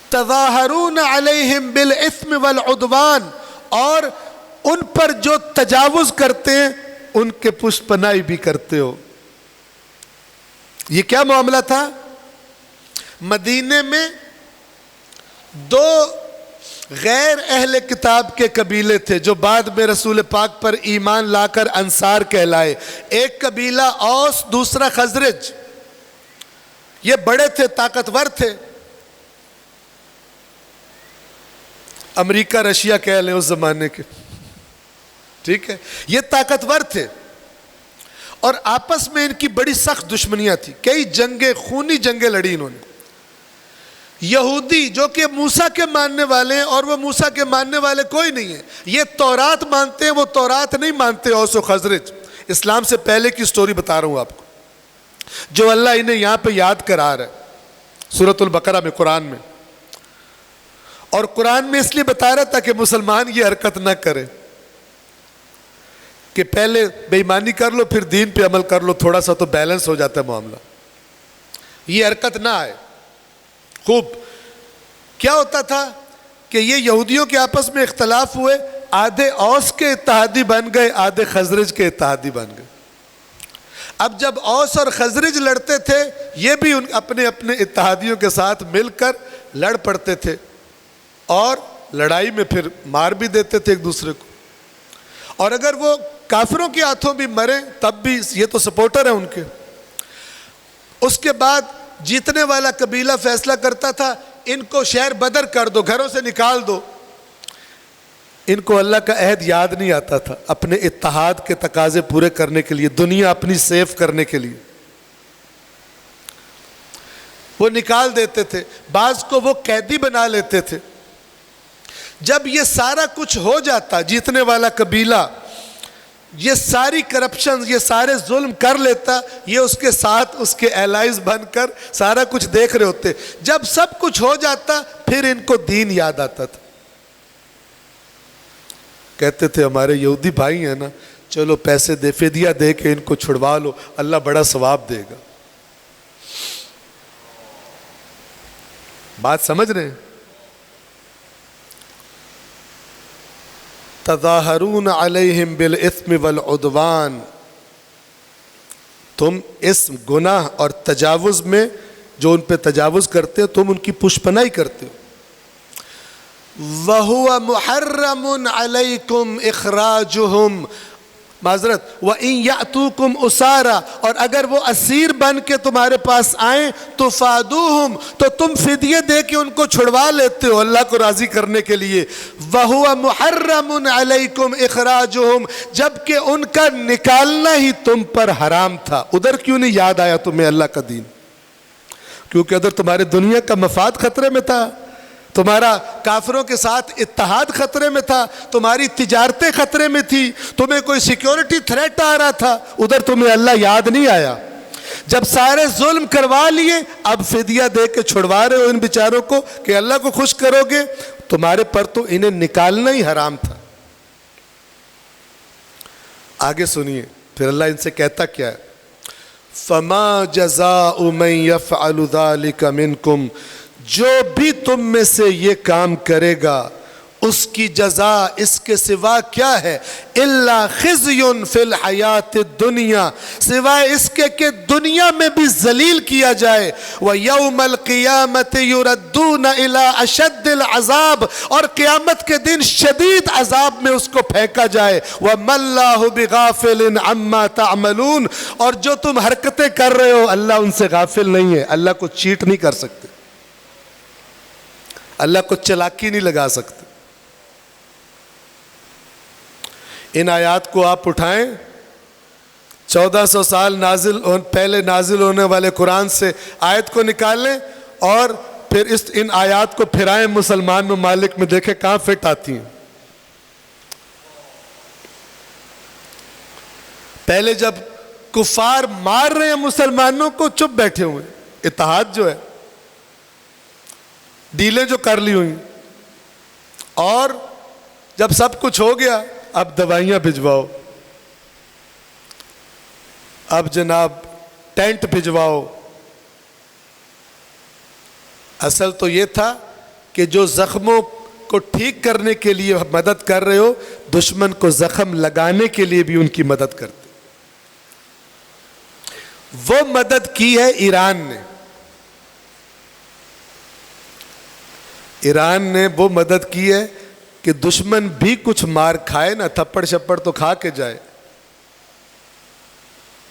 تَظَاهَرُونَ عَلَيْهِمْ بِالْإِثْمِ وَالْعُدْوَانِ, اور ان پر جو تجاوز کرتے ہیں ان کے پشت پناہی بھی کرتے ہو. یہ کیا معاملہ تھا؟ مدینے میں دو غیر اہل کتاب کے قبیلے تھے جو بعد میں رسول پاک پر ایمان لا کر انصار کہلائے. ایک قبیلہ اوس, دوسرا خزرج. یہ بڑے تھے, طاقتور تھے, امریکہ رشیا کہہ لیں اس زمانے کے, ٹھیک ہے. یہ طاقتور تھے اور آپس میں ان کی بڑی سخت دشمنیاں تھی, کئی جنگیں, خونی جنگیں لڑی انہوں نے. یہودی جو کہ موسیٰ کے ماننے والے ہیں, اور وہ موسیٰ کے ماننے والے کوئی نہیں ہیں, یہ تورات مانتے ہیں, وہ تورات نہیں مانتے. اوس و خزرج, اسلام سے پہلے کی سٹوری بتا رہا ہوں آپ کو, جو اللہ انہیں یہاں پہ یاد کرا رہا ہے سورۃ البقرہ میں, قرآن میں. اور قرآن میں اس لیے بتا رہا تھا کہ مسلمان یہ حرکت نہ کرے کہ پہلے بے ایمانی کر لو پھر دین پہ عمل کر لو, تھوڑا سا تو بیلنس ہو جاتا ہے معاملہ. یہ حرکت نہ آئے. خوب کیا ہوتا تھا کہ یہ یہودیوں کے آپس میں اختلاف ہوئے, آدھے اوس کے اتحادی بن گئے, آدھے خزرج کے اتحادی بن گئے. اب جب اوس اور خزرج لڑتے تھے, یہ بھی اپنے اپنے اتحادیوں کے ساتھ مل کر لڑ پڑتے تھے, اور لڑائی میں پھر مار بھی دیتے تھے ایک دوسرے کو. اور اگر وہ کافروں کے ہاتھوں بھی مریں تب بھی یہ تو سپورٹر ہیں ان کے. اس کے بعد جیتنے والا قبیلہ فیصلہ کرتا تھا ان کو شہر بدر کر دو, گھروں سے نکال دو. ان کو اللہ کا عہد یاد نہیں آتا تھا اپنے اتحاد کے تقاضے پورے کرنے کے لیے, دنیا اپنی سیف کرنے کے لیے. وہ نکال دیتے تھے, بعض کو وہ قیدی بنا لیتے تھے. جب یہ سارا کچھ ہو جاتا, جیتنے والا قبیلہ یہ ساری کرپشن, یہ سارے ظلم کر لیتا, یہ اس کے ساتھ اس کے الائز بن کر سارا کچھ دیکھ رہے ہوتے. جب سب کچھ ہو جاتا پھر ان کو دین یاد آتا تھا. کہتے تھے ہمارے یہودی بھائی ہیں نا, چلو پیسے دے, فدیہ دے کے ان کو چھڑوا لو, اللہ بڑا ثواب دے گا. بات سمجھ رہے ہیں؟ تظاہرون علیہم بالاثم والعدوان, تم اس گناہ اور تجاوز میں جو ان پہ تجاوز کرتے ہو تم ان کی پشپنائی کرتے ہو. وَهُوَ مُحَرَّمٌ عَلَيْكُمْ إِخْرَاجُهُمْ, معذرت, وَإِن يَأْتُوكُمْ أُسَارًا, اور اگر وہ اسیر بن کے تمہارے پاس آئیں تو فادوہم, تو تم فدیے دے کے ان کو چھڑوا لیتے ہو اللہ کو راضی کرنے کے لیے. وَهُوَ مُحَرَّمٌ عَلَيْكُمْ إِخْرَاجُهُمْ, جبکہ ان کا نکالنا ہی تم پر حرام تھا. ادھر کیوں نہیں یاد آیا تمہیں اللہ کا دین؟ کیونکہ ادھر تمہارے دنیا کا مفاد خطرے میں تھا, تمہارا کافروں کے ساتھ اتحاد خطرے میں تھا, تمہاری تجارتیں خطرے میں تھی, تمہیں کوئی سیکیورٹی تھریٹ آ رہا تھا. ادھر تمہیں اللہ یاد نہیں آیا. جب سارے ظلم کروا لیے اب فدیہ دے کے چھڑوا رہے ہو ان بیچاروں کو کہ اللہ کو خوش کرو گے, تمہارے پر تو انہیں نکالنا ہی حرام تھا. آگے سنیے پھر اللہ ان سے کہتا کیا ہے, فما جزاء من يفعل ذلك منكم, جو بھی تم میں سے یہ کام کرے گا اس کی جزا اس کے سوا کیا ہے؟ الا خزی فی الحیات الدنیا، سوائے اس کے کہ دنیا میں بھی ذلیل کیا جائے، ویوم القیامت یردون الی اشد العذاب، اور قیامت کے دن شدید عذاب میں اس کو پھینکا جائے، وما اللہ بغافل عما تعملون، اور جو تم حرکتیں کر رہے ہو اللہ ان سے غافل نہیں ہے، اللہ کو چیٹ نہیں کر سکتے، اللہ کو چلاکی نہیں لگا سکتے۔ ان آیات کو آپ اٹھائیں، 1400 سال پہلے نازل ہونے والے قرآن سے آیت کو نکال لیں اور پھر ان آیات کو پھرائیں مسلمان ممالک میں، دیکھیں کہاں فٹ آتی ہیں۔ پہلے جب کفار مار رہے ہیں مسلمانوں کو، چپ بیٹھے ہوئے، اتحاد جو ہے، ڈیلیں جو کر لی ہوئی، اور جب سب کچھ ہو گیا اب دوائیاں بھجواؤ، اب جناب ٹینٹ بھجواؤ۔ اصل تو یہ تھا کہ جو زخموں کو ٹھیک کرنے کے لیے مدد کر رہے ہو، دشمن کو زخم لگانے کے لیے بھی ان کی مدد کرتے۔ وہ مدد کی ہے ایران نے، ایران نے وہ مدد کی ہے کہ دشمن بھی کچھ مار کھائے نا، تھپڑ شپڑ تو کھا کے جائے،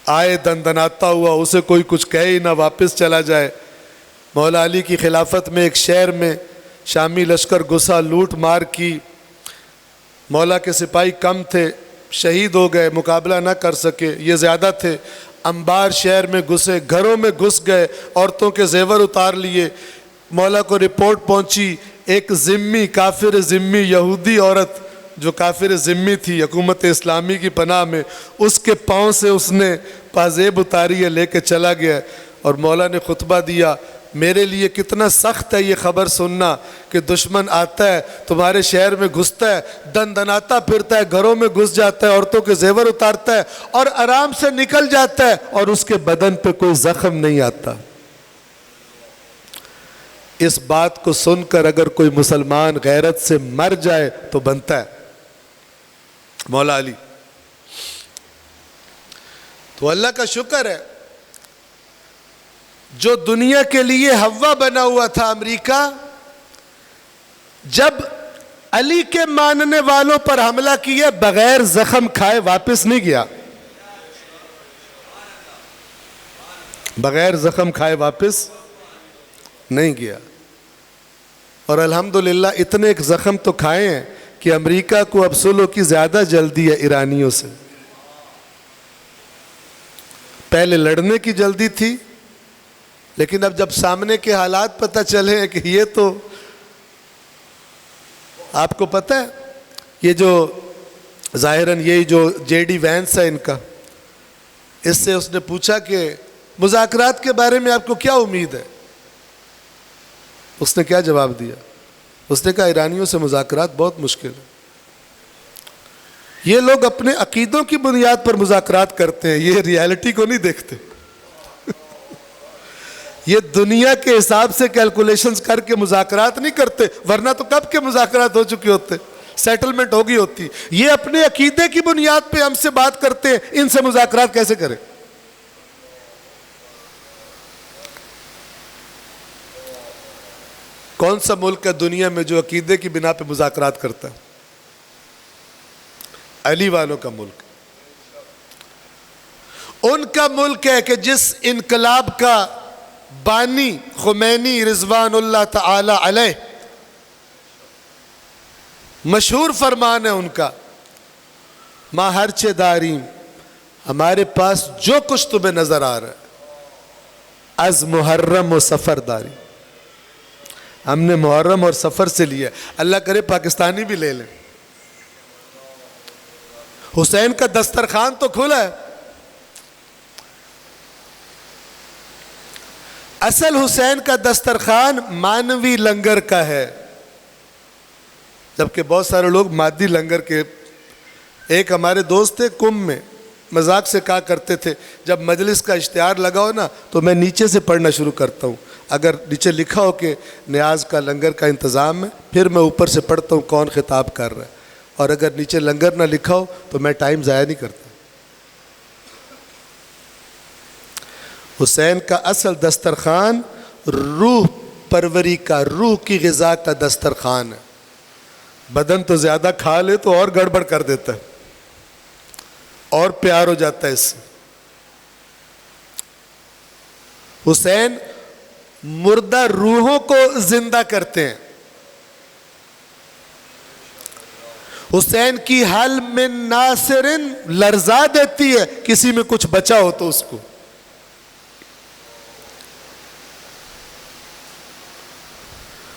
آئے دندناتا ہوا، اسے کوئی کچھ کہے ہی نہ، واپس چلا جائے۔ مولا علی کی خلافت میں ایک شہر میں شامی لشکر گھسا، لوٹ مار کی، مولا کے سپاہی کم تھے، شہید ہو گئے، مقابلہ نہ کر سکے، یہ زیادہ تھے، انبار شہر میں گھسے، گھروں میں گھس گئے، عورتوں کے زیور اتار لیے۔ مولا کو رپورٹ پہنچی، ایک ذمی، کافر ذمی یہودی عورت جو کافر ذمی تھی حکومت اسلامی کی پناہ میں، اس کے پاؤں سے اس نے پازیب اتاری ہے، لے کے چلا گیا، اور مولا نے خطبہ دیا، میرے لیے کتنا سخت ہے یہ خبر سننا کہ دشمن آتا ہے تمہارے شہر میں، گھستا ہے، دندناتا پھرتا ہے، گھروں میں گھس جاتا ہے، عورتوں کے زیور اتارتا ہے اور آرام سے نکل جاتا ہے، اور اس کے بدن پہ کوئی زخم نہیں آتا۔ اس بات کو سن کر اگر کوئی مسلمان غیرت سے مر جائے تو بنتا ہے مولا علی۔ تو اللہ کا شکر ہے جو دنیا کے لیے ہوا بنا ہوا تھا امریکہ، جب علی کے ماننے والوں پر حملہ کیا بغیر زخم کھائے واپس نہیں گیا، بغیر زخم کھائے واپس نہیں گیا، اور الحمدللہ اتنے ایک زخم تو کھائے ہیں کہ امریکہ کو اب صلح کی زیادہ جلدی ہے ایرانیوں سے۔ پہلے لڑنے کی جلدی تھی، لیکن اب جب سامنے کے حالات پتہ چلے ہیں کہ یہ تو آپ کو پتہ ہے، یہ جو ظاہراً یہی جو جے ڈی وینس ہے ان کا، اس سے اس نے پوچھا کہ مذاکرات کے بارے میں آپ کو کیا امید ہے؟ اس نے کیا جواب دیا؟ اس نے کہا ایرانیوں سے مذاکرات بہت مشکل ہے، یہ لوگ اپنے عقیدوں کی بنیاد پر مذاکرات کرتے ہیں، یہ ریالٹی کو نہیں دیکھتے، یہ دنیا کے حساب سے کیلکولیشنز کر کے مذاکرات نہیں کرتے، ورنہ تو کب کے مذاکرات ہو چکے ہوتے، سیٹلمنٹ ہوگی ہوتی۔ یہ اپنے عقیدے کی بنیاد پہ ہم سے بات کرتے ہیں، ان سے مذاکرات کیسے کریں؟ کون سا ملک ہے دنیا میں جو عقیدے کی بنا پہ مذاکرات کرتا ہے؟ علی والوں کا ملک، ان کا ملک ہے کہ جس انقلاب کا بانی خمینی رضوان اللہ تعالی علیہ، مشہور فرمان ہے ان کا، ماں ہرچے داریم، ہمارے پاس جو کچھ تمہیں نظر آ رہا ہے، از محرم و سفر داری، ہم نے محرم اور سفر سے لیا، اللہ کرے پاکستانی بھی لے لیں۔ حسین کا دسترخوان تو کھلا ہے، اصل حسین کا دسترخوان مانوی لنگر کا ہے، جبکہ بہت سارے لوگ مادی لنگر کے۔ ایک ہمارے دوست تھے کم میں، مذاق سے کہا کرتے تھے جب مجلس کا اشتہار لگا ہو نا تو میں نیچے سے پڑھنا شروع کرتا ہوں، اگر نیچے لکھا ہو کہ نیاز کا لنگر کا انتظام ہے پھر میں اوپر سے پڑھتا ہوں کون خطاب کر رہا ہے، اور اگر نیچے لنگر نہ لکھا ہو تو میں ٹائم ضائع نہیں کرتا۔ حسین کا اصل دسترخوان روح پروری کا، روح کی غذا کا دسترخوان ہے۔ بدن تو زیادہ کھا لے تو اور گڑبڑ کر دیتا ہے، اور پیار ہو جاتا ہے اس سے۔ حسین مردہ روحوں کو زندہ کرتے ہیں۔ حسین کی حل من ناصر لرزا دیتی ہے کسی میں کچھ بچا ہو تو اس کو۔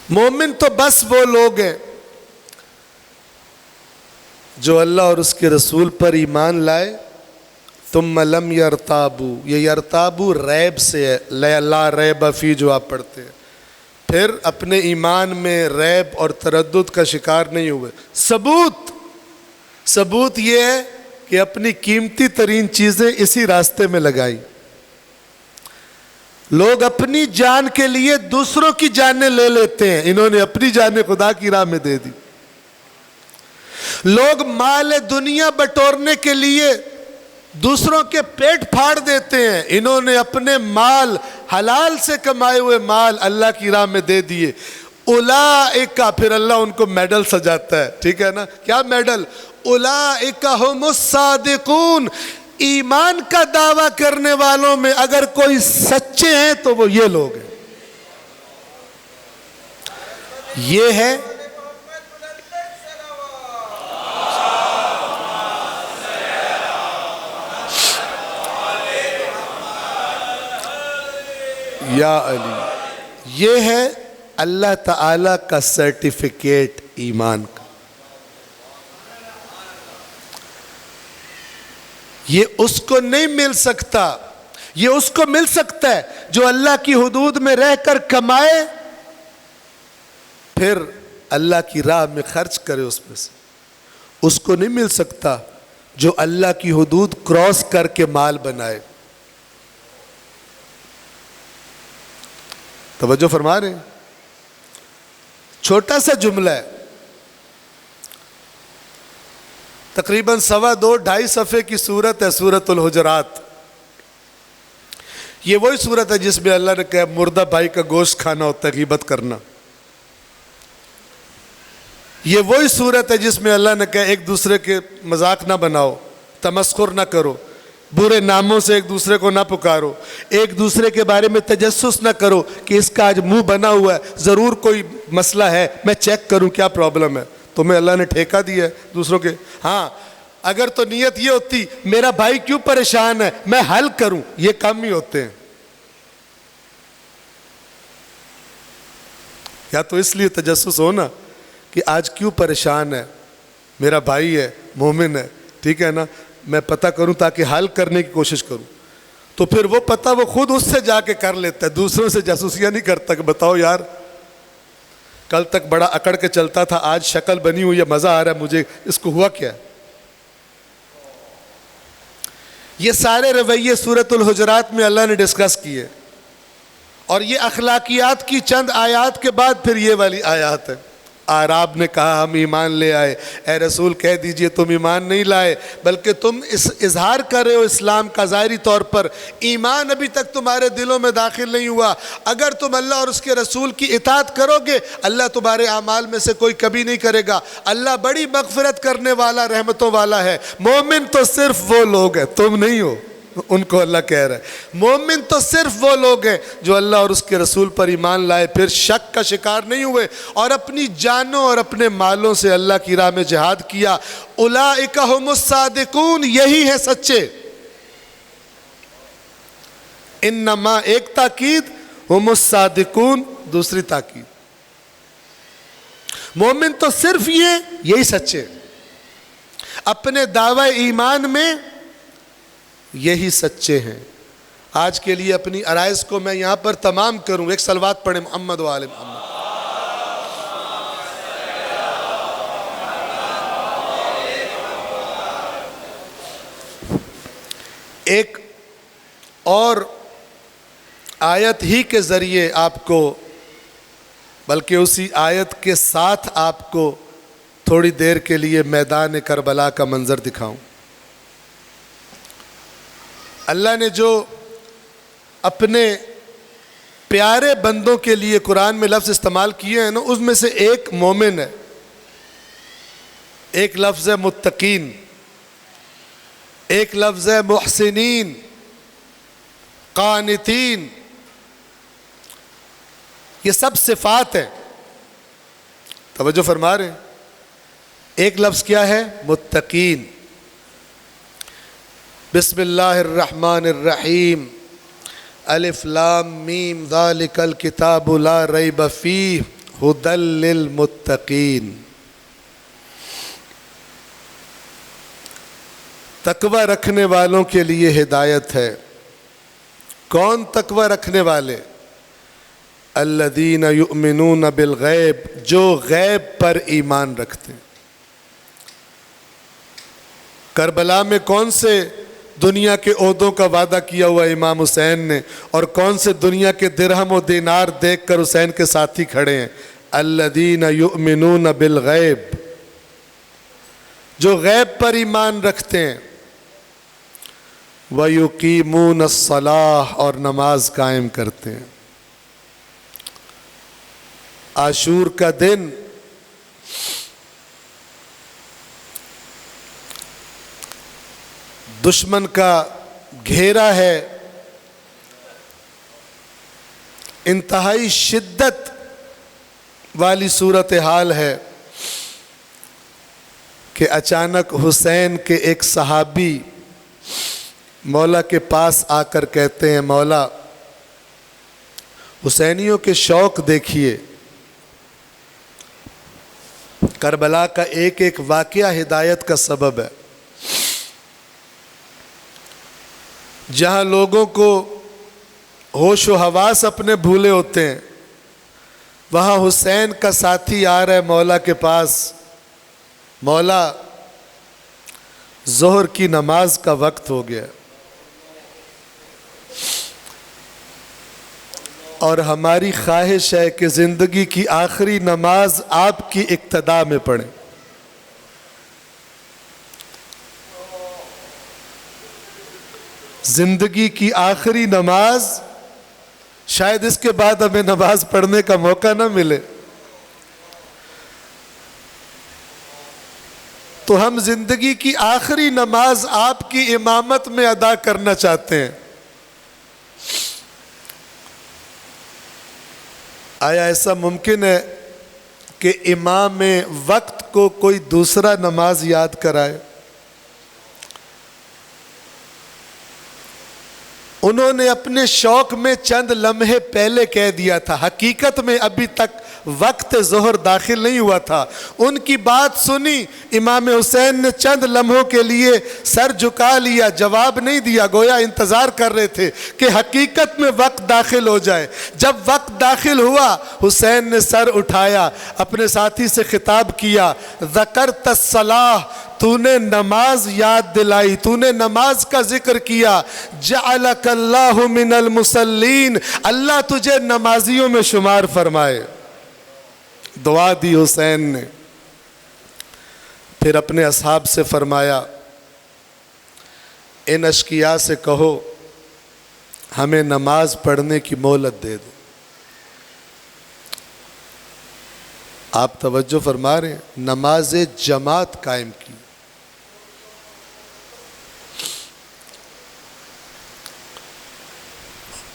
مومن تو بس وہ لوگ ہیں جو اللہ اور اس کے رسول پر ایمان لائے، ثم لم یرتابو، یہ یرتابو ریب سے ہے، لا ریب فی جو آپ پڑھتے ہیں، پھر اپنے ایمان میں ریب اور تردد کا شکار نہیں ہوئے۔ ثبوت یہ ہے کہ اپنی قیمتی ترین چیزیں اسی راستے میں لگائی۔ لوگ اپنی جان کے لیے دوسروں کی جانیں لے لیتے ہیں، انہوں نے اپنی جانیں خدا کی راہ میں دے دی۔ لوگ مال دنیا بٹورنے کے لیے دوسروں کے پیٹ پھاڑ دیتے ہیں، انہوں نے اپنے مال حلال سے کمائے ہوئے مال اللہ کی راہ میں دے دیے۔ اولئک، پھر اللہ ان کو میڈل سجاتا ہے، ٹھیک ہے نا؟ کیا میڈل؟ اولئک ھم الصادقون، ایمان کا دعویٰ کرنے والوں میں اگر کوئی سچے ہیں تو وہ یہ لوگ ہیں۔ یہ ہے یا علی، یہ ہے اللہ تعالی کا سرٹیفکیٹ ایمان کا۔ یہ اس کو نہیں مل سکتا، یہ اس کو مل سکتا ہے جو اللہ کی حدود میں رہ کر کمائے پھر اللہ کی راہ میں خرچ کرے اس میں سے۔ اس کو نہیں مل سکتا جو اللہ کی حدود کراس کر کے مال بنائے۔ توجہ فرما رہے ہیں؟ چھوٹا سا جملہ ہے، تقریباً 2.5 صفحے کی سورت ہے، سورت الحجرات۔ یہ وہی سورت ہے جس میں اللہ نے کہا مردہ بھائی کا گوشت کھانا ہوتا ہے غیبت کرنا۔ یہ وہی سورت ہے جس میں اللہ نے کہا ایک دوسرے کے مذاق نہ بناؤ، تمسخر نہ کرو، برے ناموں سے ایک دوسرے کو نہ پکارو، ایک دوسرے کے بارے میں تجسس نہ کرو کہ اس کا آج منہ بنا ہوا ہے، ضرور کوئی مسئلہ ہے، میں چیک کروں کیا پرابلم ہے۔ تمہیں اللہ نے ٹھیکہ دیا ہے دوسروں کے، ہاں اگر تو نیت یہ ہوتی میرا بھائی کیوں پریشان ہے میں حل کروں، یہ کم ہی ہوتے ہیں۔ یا تو اس لیے تجسس ہونا کہ آج کیوں پریشان ہے، میرا بھائی ہے، مومن ہے، ٹھیک ہے نا، میں پتہ کروں تاکہ حل کرنے کی کوشش کروں۔ تو پھر وہ پتہ وہ خود اس سے جا کے کر لیتا ہے، دوسروں سے جاسوسیاں نہیں کرتا کہ بتاؤ یار کل تک بڑا اکڑ کے چلتا تھا، آج شکل بنی ہوئی ہے، مزہ آ رہا ہے مجھے، اس کو ہوا کیا ہے؟ یہ سارے رویے سورۃ الحجرات میں اللہ نے ڈسکس کیے، اور یہ اخلاقیات کی چند آیات کے بعد پھر یہ والی آیات ہے۔ اعراب نے کہا ہم ایمان لے آئے، اے رسول کہہ دیجئے تم ایمان نہیں لائے بلکہ تم اظہار کر رہے ہو اسلام کا ظاہری طور پر، ایمان ابھی تک تمہارے دلوں میں داخل نہیں ہوا۔ اگر تم اللہ اور اس کے رسول کی اطاعت کرو گے اللہ تمہارے اعمال میں سے کوئی کمی نہیں کرے گا، اللہ بڑی مغفرت کرنے والا رحمتوں والا ہے۔ مومن تو صرف وہ لوگ ہیں، تم نہیں ہو، ان کو اللہ کہہ رہا ہے مومن تو صرف وہ لوگ ہیں جو اللہ اور اس کے رسول پر ایمان لائے، پھر شک کا شکار نہیں ہوئے اور اپنی جانوں اور اپنے مالوں سے اللہ کی راہ میں جہاد کیا۔ اولئک ھم الصادقون، یہی ہے سچے۔ انما ایک تاکید، ھم الصادقون دوسری تاکید، مومن تو صرف یہی سچے، اپنے دعوی ایمان میں یہی سچے ہیں۔ آج کے لیے اپنی عرائض کو میں یہاں پر تمام کروں، ایک صلوات پڑھیں محمد و آل محمد۔ ایک اور آیت ہی کے ذریعے آپ کو، بلکہ اسی آیت کے ساتھ آپ کو تھوڑی دیر کے لیے میدان کربلا کا منظر دکھاؤں۔ اللہ نے جو اپنے پیارے بندوں کے لیے قرآن میں لفظ استعمال کیے ہیں نا، اس میں سے ایک مومن ہے، ایک لفظ ہے متقین، ایک لفظ ہے محسنین، قانتین، یہ سب صفات ہیں۔ توجہ فرما رہے ہیں؟ ایک لفظ کیا ہے؟ متقین۔ بسم اللہ الرحمن الرحیم، الف لام میم ذالک الکتاب لا ریب فیہ ھدی للمتقین۔ تقوی رکھنے والوں کے لیے ہدایت ہے۔ کون تقوی رکھنے والے؟ الذین یؤمنون بالغیب، جو غیب پر ایمان رکھتے ہیں۔ کربلا میں کون سے دنیا کے عہدوں کا وعدہ کیا ہوا امام حسین نے، اور کون سے دنیا کے درہم و دینار دیکھ کر حسین کے ساتھی کھڑے ہیں؟ الذین یؤمنون بالغیب، جو غیب پر ایمان رکھتے ہیں۔ وَيُقِيمُونَ الصَّلَاةَ، اور نماز قائم کرتے ہیں۔ عاشور کا دن دشمن کا گھیرا ہے، انتہائی شدت والی صورتحال ہے کہ اچانک حسین کے ایک صحابی مولا کے پاس آ کر کہتے ہیں، مولا حسینیوں کے شوق دیکھیے، کربلا کا ایک ایک واقعہ ہدایت کا سبب ہے۔ جہاں لوگوں کو ہوش و حواس اپنے بھولے ہوتے ہیں، وہاں حسین کا ساتھی آ رہا ہے مولا کے پاس، مولا ظہر کی نماز کا وقت ہو گیا اور ہماری خواہش ہے کہ زندگی کی آخری نماز آپ کی اقتداء میں پڑھیں۔ زندگی کی آخری نماز، شاید اس کے بعد ہمیں نماز پڑھنے کا موقع نہ ملے، تو ہم زندگی کی آخری نماز آپ کی امامت میں ادا کرنا چاہتے ہیں۔ آیا ایسا ممکن ہے کہ امام وقت کو کوئی دوسرا نماز یاد کرائے؟ انہوں نے اپنے شوق میں چند لمحے پہلے کہہ دیا تھا، حقیقت میں ابھی تک وقت ظہر داخل نہیں ہوا تھا۔ ان کی بات سنی، امام حسین نے چند لمحوں کے لیے سر جھکا لیا، جواب نہیں دیا، گویا انتظار کر رہے تھے کہ حقیقت میں وقت داخل ہو جائے۔ جب وقت داخل ہوا، حسین نے سر اٹھایا، اپنے ساتھی سے خطاب کیا، ذکرت الصلاۃ، تو نے نماز یاد دلائی، تو نے نماز کا ذکر کیا، جعلک اللہ من المصلین، اللہ تجھے نمازیوں میں شمار فرمائے۔ دعا دی حسین نے۔ پھر اپنے اصحاب سے فرمایا، ان اشقیاء سے کہو ہمیں نماز پڑھنے کی مہلت دے دو۔ آپ توجہ فرما رہے ہیں، نماز جماعت قائم کی۔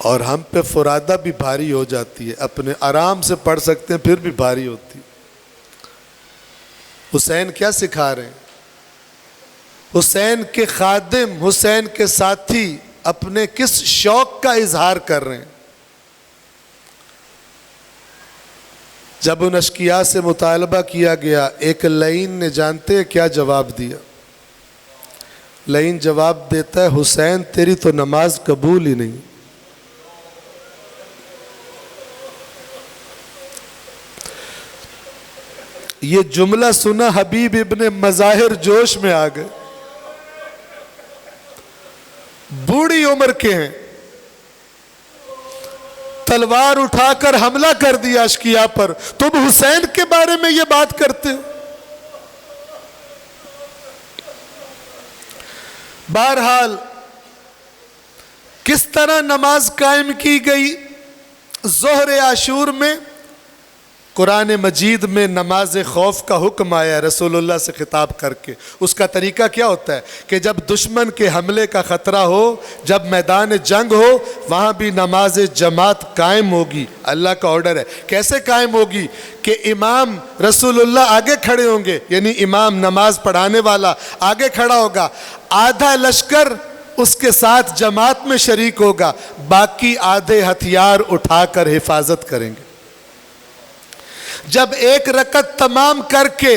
اور ہم پہ فرادہ بھی بھاری ہو جاتی ہے، اپنے آرام سے پڑھ سکتے ہیں پھر بھی بھاری ہوتی۔ حسین کیا سکھا رہے ہیں؟ حسین کے خادم، حسین کے ساتھی اپنے کس شوق کا اظہار کر رہے ہیں؟ جب ان اشقیاء سے مطالبہ کیا گیا، ایک لعین نے جانتے ہیں کیا جواب دیا؟ لعین جواب دیتا ہے، حسین تیری تو نماز قبول ہی نہیں۔ یہ جملہ سنا حبیب ابن مظاہر جوش میں آ گئے، بوڑھی عمر کے ہیں، تلوار اٹھا کر حملہ کر دیا اشقیاء پر، تم حسین کے بارے میں یہ بات کرتے ہو۔ بہرحال کس طرح نماز قائم کی گئی؟ ظہر عاشور میں قرآن مجید میں نماز خوف کا حکم آیا رسول اللہ سے خطاب کر کے۔ اس کا طریقہ کیا ہوتا ہے کہ جب دشمن کے حملے کا خطرہ ہو، جب میدان جنگ ہو، وہاں بھی نماز جماعت قائم ہوگی۔ اللہ کا آرڈر ہے۔ کیسے قائم ہوگی؟ کہ امام رسول اللہ آگے کھڑے ہوں گے، یعنی امام نماز پڑھانے والا آگے کھڑا ہوگا، آدھا لشکر اس کے ساتھ جماعت میں شریک ہوگا، باقی آدھے ہتھیار اٹھا کر حفاظت کریں گے۔ جب ایک رکعت تمام کر کے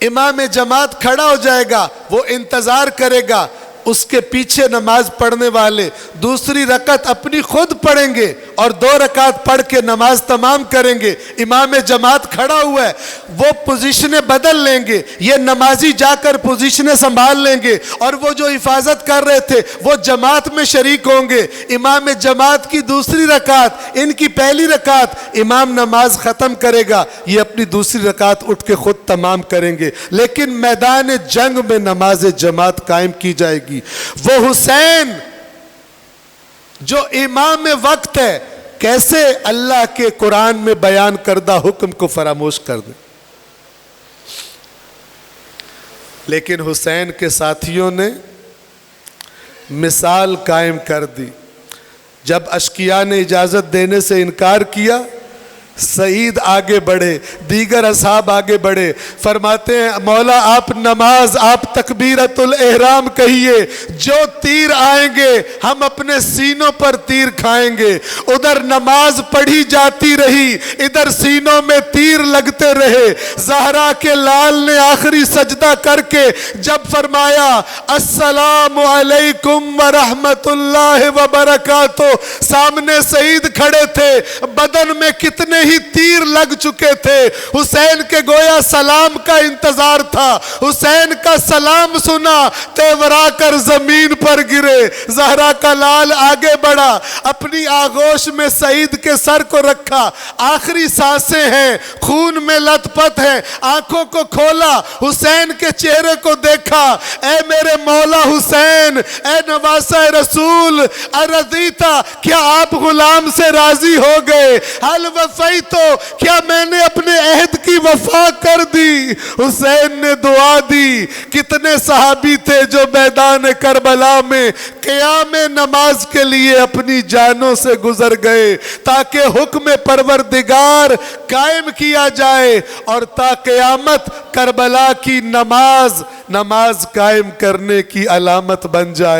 امام جماعت کھڑا ہو جائے گا، وہ انتظار کرے گا، اس کے پیچھے نماز پڑھنے والے دوسری رکعت اپنی خود پڑھیں گے اور 2 رکعت پڑھ کے نماز تمام کریں گے۔ امام جماعت کھڑا ہوا ہے، وہ پوزیشنیں بدل لیں گے، یہ نمازی جا کر پوزیشنیں سنبھال لیں گے، اور وہ جو حفاظت کر رہے تھے وہ جماعت میں شریک ہوں گے۔ امام جماعت کی دوسری رکعت، ان کی پہلی رکعت امام نماز ختم کرے گا، یہ اپنی دوسری رکعت اٹھ کے خود تمام کریں گے، لیکن میدان جنگ میں نماز جماعت قائم کی جائے گی۔ وہ حسین جو امام وقت ہے، کیسے اللہ کے قرآن میں بیان کردہ حکم کو فراموش کر دیں؟ لیکن حسین کے ساتھیوں نے مثال قائم کر دی۔ جب اشقیاء نے اجازت دینے سے انکار کیا، سعید آگے بڑھے، دیگر اصحاب آگے بڑھے، فرماتے ہیں مولا آپ نماز، آپ تکبیرۃ الاحرام کہیے، جو تیر آئیں گے ہم اپنے سینوں پر تیر کھائیں گے۔ ادھر نماز پڑھی جاتی رہی، ادھر سینوں میں تیر لگتے رہے۔ زہرا کے لال نے آخری سجدہ کر کے جب فرمایا السلام علیکم ورحمۃ اللہ وبرکاتہ، سامنے سعید کھڑے تھے، بدن میں کتنے ہی تیر لگ چکے تھے، حسین کے گویا سلام کا انتظار تھا۔ حسین کا سلام سنا، تیورا کر زمین پر گرے۔ زہرا کا لال آگے بڑھا، اپنی آغوش میں سعید کے سر کو رکھا، آخری سانسیں ہیں، خون میں لت پت ہے، آنکھوں کو کھولا، حسین کے چہرے کو دیکھا۔ اے میرے مولا حسین، اے نواسہ رسول، ارضیتا، کیا آپ غلام سے راضی ہو گئے؟ حل وفیتو، کیا میں نے اپنے عہد کی وفا کر دی؟ حسین نے دعا دی۔ کتنے صحابی تھے جو میدان کربلا میں قیام نماز کے لیے اپنی جانوں سے گزر گئے تاکہ حکم پروردگار قائم کیا جائے اور تا قیامت کربلا کی نماز قائم کرنے کی علامت بن جائے۔